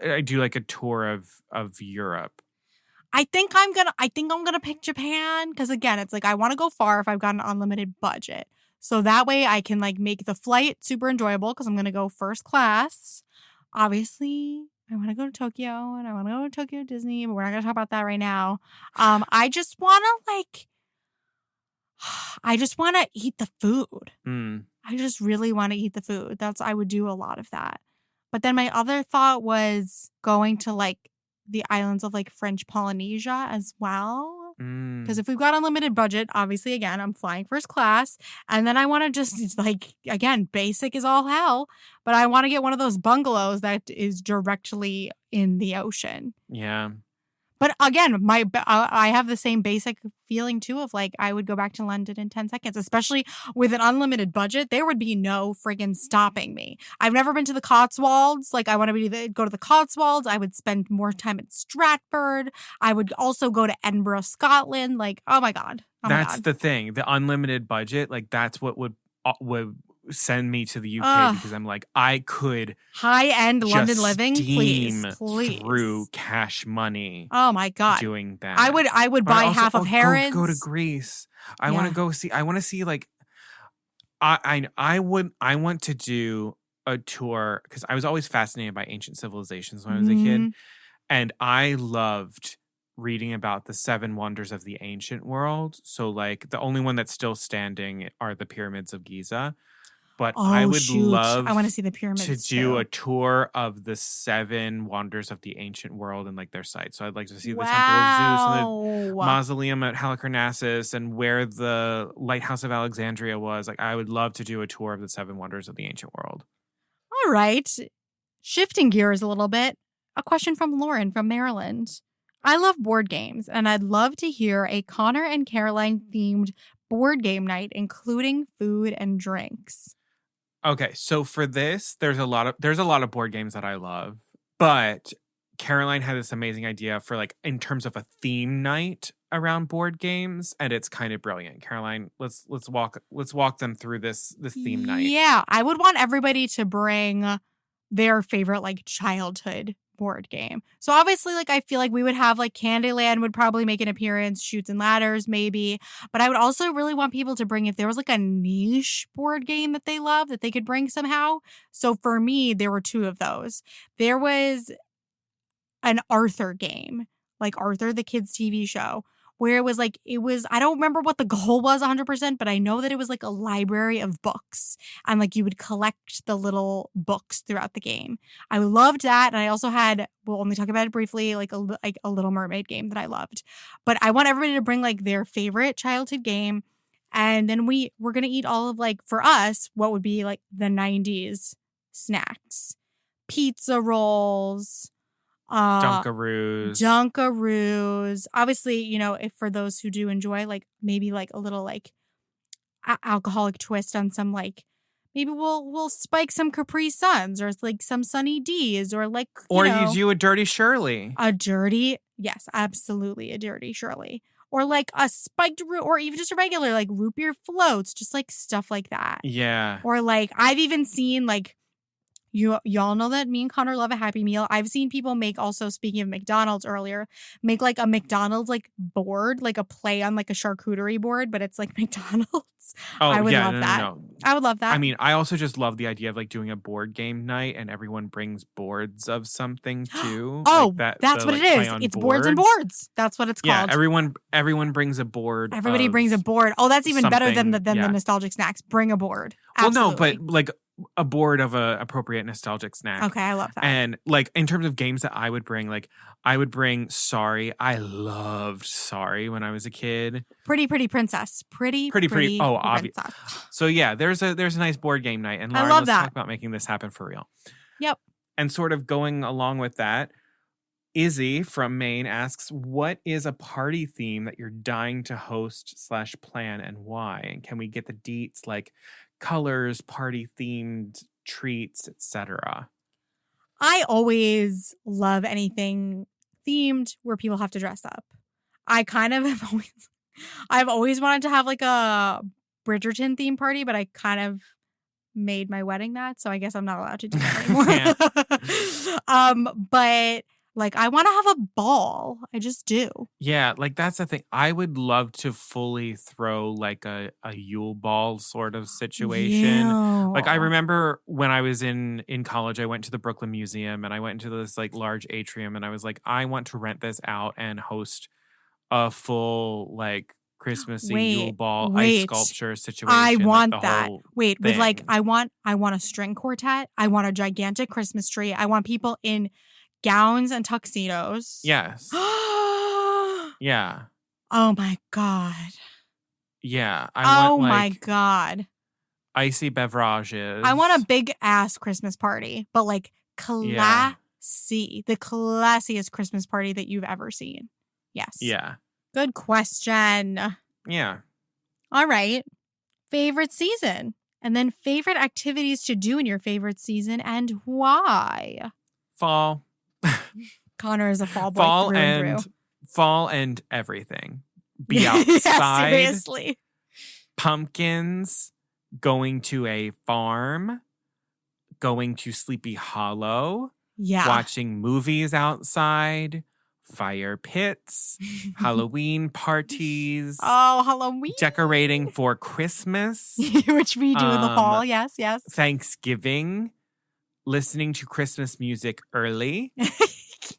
like a tour of Europe. I think I'm gonna pick Japan because again, it's like I want to go far if I've got an unlimited budget. So that way I can like make the flight super enjoyable because I'm gonna go first class. Obviously, I want to go to Tokyo and I want to go to Tokyo Disney, but we're not gonna talk about that right now. I just want to eat the food. I just really want to eat the food. I would do a lot of that. But then my other thought was going to like the islands of like French Polynesia as well. Because if we've got unlimited budget, obviously, again, I'm flying first class. And then I want to just like, again, basic is all hell. But I want to get one of those bungalows that is directly in the ocean. Yeah. But again, I have the same basic feeling too of like I would go back to London in 10 seconds, especially with an unlimited budget. There would be no friggin' stopping me. I've never been to the Cotswolds. Like I want to go to the Cotswolds. I would spend more time at Stratford. I would also go to Edinburgh, Scotland. Like, oh my God. That's the thing. The unlimited budget, like that's what would send me to the UK because I'm like, I could high-end London living, please through cash money. Oh my God, doing that. I would buy half of Harrods. Go to Greece. I want to go see. I want to see like. I want to do a tour because I was always fascinated by ancient civilizations when I was a kid, and I loved reading about the 7 wonders of the ancient world. So like the only one that's still standing are the pyramids of Giza. But I would love I want to see the pyramids to do a tour of the 7 wonders of the ancient world and like their sites. So I'd like to see the Temple of Zeus and the mausoleum at Halicarnassus and where the Lighthouse of Alexandria was. Like I would love to do a tour of the 7 wonders of the ancient world. All right. Shifting gears a little bit. A question from Lauren from Maryland. I love board games and I'd love to hear a Conor and Caroline themed board game night, including food and drinks. Okay, so for this, there's a lot of board games that I love, but Caroline had this amazing idea for like in terms of a theme night around board games, and it's kind of brilliant. Caroline, let's walk them through this theme night. Yeah, I would want everybody to bring their favorite like childhood board game. So obviously, like I feel like we would have like Candyland would probably make an appearance, Chutes and Ladders maybe, but I would also really want people to bring if there was like a niche board game that they love that they could bring somehow. So for me, there were 2 of those. There was an Arthur game, like Arthur the Kids TV show, where it was I don't remember what the goal was 100%, but I know that it was like a library of books and like you would collect the little books throughout the game. I loved that. And I also had, we'll only talk about it briefly, like a Little Mermaid game that I loved. But I want everybody to bring like their favorite childhood game. And then we're going to eat all of like, for us, what would be like the 90s snacks. Pizza rolls, Dunkaroos. Obviously, if for those who do enjoy, like maybe like a little like alcoholic twist on some like maybe we'll spike some Capri Suns or like some Sunny D's or like you do a Dirty Shirley. Yes, absolutely a Dirty Shirley. Or like a spiked root, or even just a regular like root beer floats, just like stuff like that. Yeah. Or like I've even seen like. Y'all know that me and Connor love a Happy Meal. I've seen people make also, speaking of McDonald's earlier, make like a McDonald's like board, like a play on like a charcuterie board, but it's like McDonald's. Oh, I would love that. No. I would love that. I mean, I also just love the idea of like doing a board game night and everyone brings boards of something too. That's what it is. It's boards and boards. That's what it's called. Yeah, everyone brings a board. Everybody brings a board. Oh, that's even better than the nostalgic snacks. Bring a board. Absolutely. Well, no, but like a board of a appropriate nostalgic snack. Okay, I love that. And like in terms of games that I would bring, like I would bring Sorry. I loved Sorry when I was a kid. Pretty Princess. Pretty Oh, obvious. Princess. So yeah, there's a nice board game night, and I Lauren, love let's that. talk about making this happen for real. Yep. And sort of going along with that, Izzy from Maine asks, what is a party theme that you're dying to host / plan, and why? And can we get the deets like colors, party themed treats, etc.? I always love anything themed where people have to dress up. I kind of I've always wanted to have like a Bridgerton theme party, but I kind of made my wedding that, so I guess I'm not allowed to do that anymore. But like I want to have a ball. I just do. Yeah, like that's the thing. I would love to fully throw like a Yule ball sort of situation. Yeah. Like I remember when I was in college, I went to the Brooklyn Museum and I went into this like large atrium and I was like, I want to rent this out and host a full like Christmassy Yule ball ice sculpture situation. I want like, that. Wait, thing. with like I want a string quartet. I want a gigantic Christmas tree. I want people in gowns and tuxedos. Yes. Yeah. Oh my God. Yeah. I want, my God. Icy beverages. I want a big ass Christmas party, but like classy. The classiest Christmas party that you've ever seen. Yes. Yeah. Good question. Yeah. All right. Favorite season. And then favorite activities to do in your favorite season and why. Fall. Connor is a fall boy. Fall and everything. Be outside. Yeah, seriously. Pumpkins. Going to a farm. Going to Sleepy Hollow. Yeah. Watching movies outside. Fire pits. Halloween parties. Oh, Halloween. Decorating for Christmas. Which we do in the fall. Yes, yes. Thanksgiving. Listening to Christmas music early.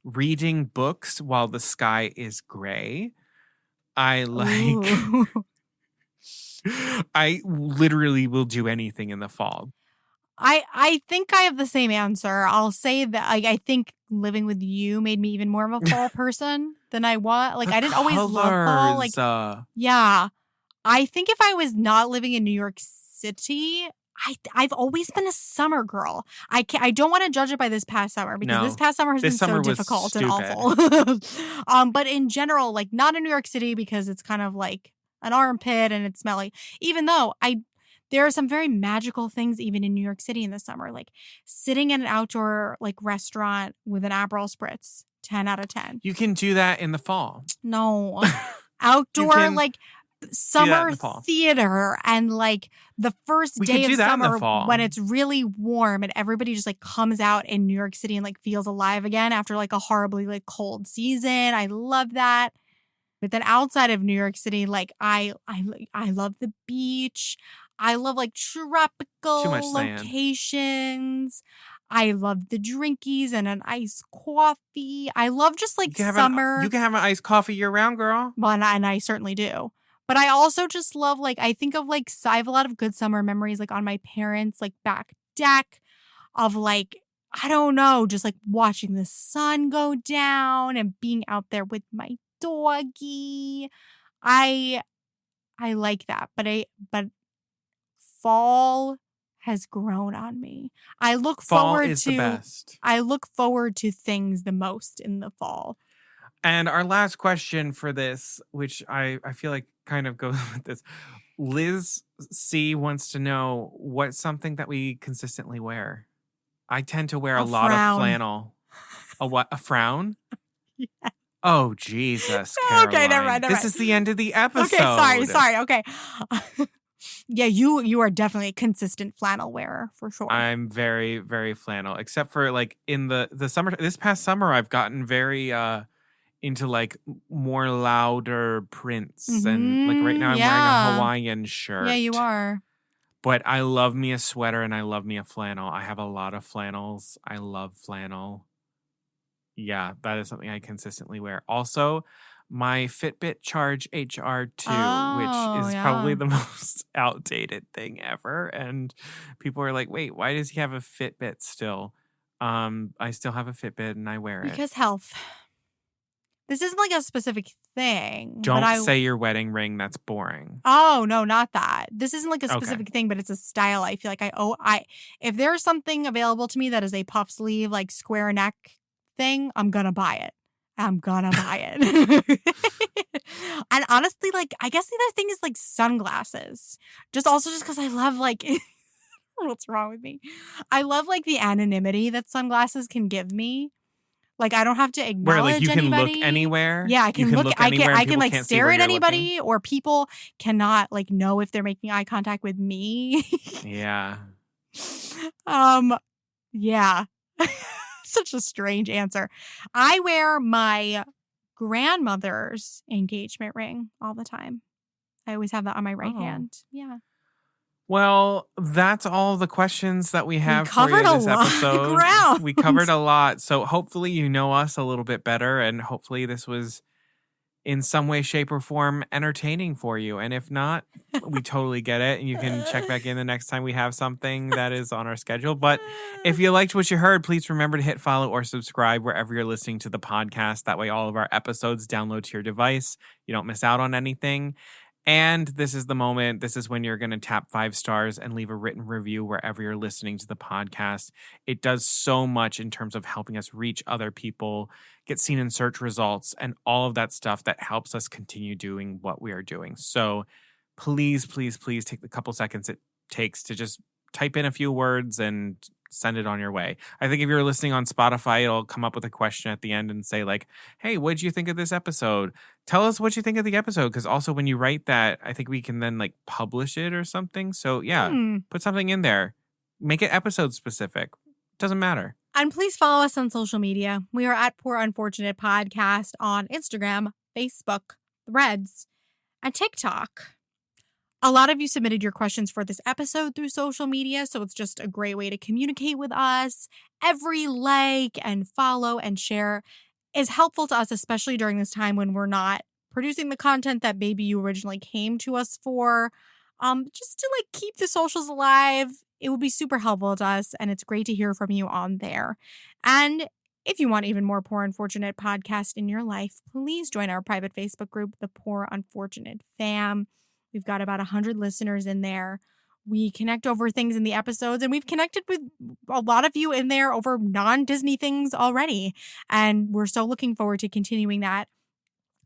Reading books while the sky is gray. I literally will do anything in the fall. I think I have the same answer. I'll say that I think living with you made me even more of a fall person than I was. Like I didn't always love fall. Like yeah. I think if I was not living in New York City, I've always been a summer girl. I don't want to judge it by this past summer because this past summer has been so difficult and awful. But in general, like not in New York City because it's kind of like an armpit and it's smelly. Even though there are some very magical things even in New York City in the summer, like sitting in an outdoor like restaurant with an Aperol Spritz, 10 out of 10. You can do that in the fall. No, outdoor like summer theater and like the first day of summer when it's really warm and everybody just like comes out in New York City and like feels alive again after like a horribly like cold season. I love that. But then outside of New York City, like I love the beach. I love like tropical locations. I love the drinkies and an iced coffee. I love just like summer. You can have an iced coffee year round, girl. Well, and I certainly do. But I also just love like I think of like I have a lot of good summer memories like on my parents' like back deck of like I don't know, just like watching the sun go down and being out there with my doggy. I like that, but fall has grown on me. I look forward to the best. I look forward to things the most in the fall. And our last question for this, which I feel like kind of goes with this, Liz C wants to know what's something that we consistently wear. I tend to wear a lot of flannel. A what? A frown? Yeah. Oh, Jesus, Caroline. Okay, never mind. This is the end of the episode. Okay, sorry. Okay. Yeah, you are definitely a consistent flannel wearer for sure. I'm very, very flannel, except for like in the summer. This past summer, I've gotten very into like more louder prints, and like right now I'm wearing a Hawaiian shirt. Yeah, you are. But I love me a sweater and I love me a flannel. I have a lot of flannels. I love flannel. Yeah, that is something I consistently wear. Also, my Fitbit Charge HR2, which is probably the most outdated thing ever. And people are like, wait, why does he have a Fitbit still? I still have a Fitbit and I wear it. Because health. This isn't like a specific thing. Don't say your wedding ring. That's boring. Oh, no, not that. This isn't like a specific thing, but it's a style. I feel like if there's something available to me that is a puff sleeve, like square neck thing, I'm going to buy it. I'm going to buy it. And honestly, like, I guess the other thing is like sunglasses. Just because I love like, what's wrong with me? I love like the anonymity that sunglasses can give me. Like, I don't have to acknowledge Where, like, you can anybody. look anywhere? Yeah, I can look anywhere I and can people like can't see stare where at you're anybody, looking? or people cannot like know if they're making eye contact with me. Yeah. Yeah. Such a strange answer. I wear my grandmother's engagement ring all the time. I always have that on my right hand. Yeah. Well, that's all the questions that we have for you covered a this lot of episode. ground. We covered a lot. So hopefully you know us a little bit better, and hopefully this was in some way, shape, or form entertaining for you. And if not, we totally get it. And you can check back in the next time we have something that is on our schedule. But if you liked what you heard, please remember to hit follow or subscribe wherever you're listening to the podcast. That way all of our episodes download to your device. You don't miss out on anything. And this is the moment. This is when you're going to tap 5 stars and leave a written review wherever you're listening to the podcast. It does so much in terms of helping us reach other people, get seen in search results, and all of that stuff that helps us continue doing what we are doing. So please, please, please take the couple seconds it takes to just type in a few words and send it on your way. I think if you're listening on Spotify, it'll come up with a question at the end and say like, hey, what did you think of this episode? Tell us what you think of the episode. Because also when you write that, I think we can then like publish it or something. So yeah, put something in there. Make it episode specific. Doesn't matter. And please follow us on social media. We are at Poor Unfortunate Podcast on Instagram, Facebook, Threads, and TikTok. A lot of you submitted your questions for this episode through social media, so it's just a great way to communicate with us. Every like and follow and share is helpful to us, especially during this time when we're not producing the content that maybe you originally came to us for. Just to like keep the socials alive, it would be super helpful to us, and it's great to hear from you on there. And if you want even more Poor Unfortunate Podcast in your life, please join our private Facebook group, the Poor Unfortunate Fam. We've got about 100 listeners in there. We connect over things in the episodes, and we've connected with a lot of you in there over non-Disney things already. And we're so looking forward to continuing that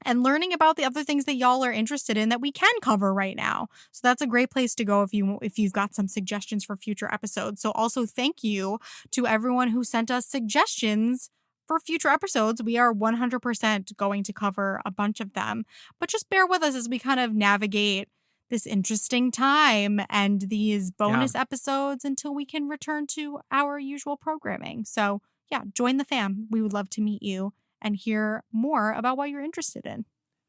and learning about the other things that y'all are interested in that we can cover right now. So that's a great place to go if you've got some suggestions for future episodes. So also thank you to everyone who sent us suggestions for future episodes. We are 100% going to cover a bunch of them, but just bear with us as we kind of navigate this interesting time and these bonus episodes until we can return to our usual programming. So yeah, join the fam. We would love to meet you and hear more about what you're interested in.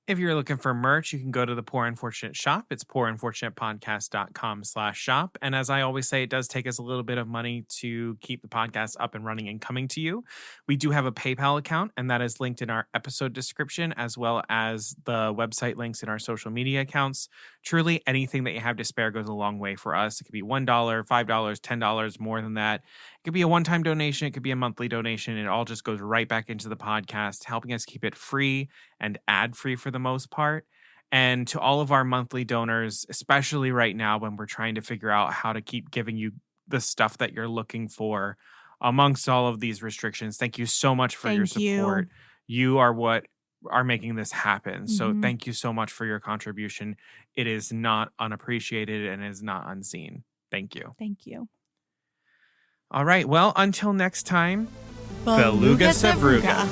If you're looking for merch, you can go to the Poor Unfortunate shop. It's poorunfortunatepodcast.com/shop. And as I always say, it does take us a little bit of money to keep the podcast up and running and coming to you. We do have a PayPal account, and that is linked in our episode description, as well as the website links in our social media accounts. Truly, anything that you have to spare goes a long way for us. It could be $1, $5, $10, more than that. It could be a one-time donation. It could be a monthly donation. It all just goes right back into the podcast, helping us keep it free and ad-free for the most part. And to all of our monthly donors, especially right now when we're trying to figure out how to keep giving you the stuff that you're looking for amongst all of these restrictions, thank you so much for your support. You are what are making this happen. So thank you so much for your contribution. It is not unappreciated and is not unseen. Thank you. Thank you. All right. Well, until next time, Beluga Sevruga.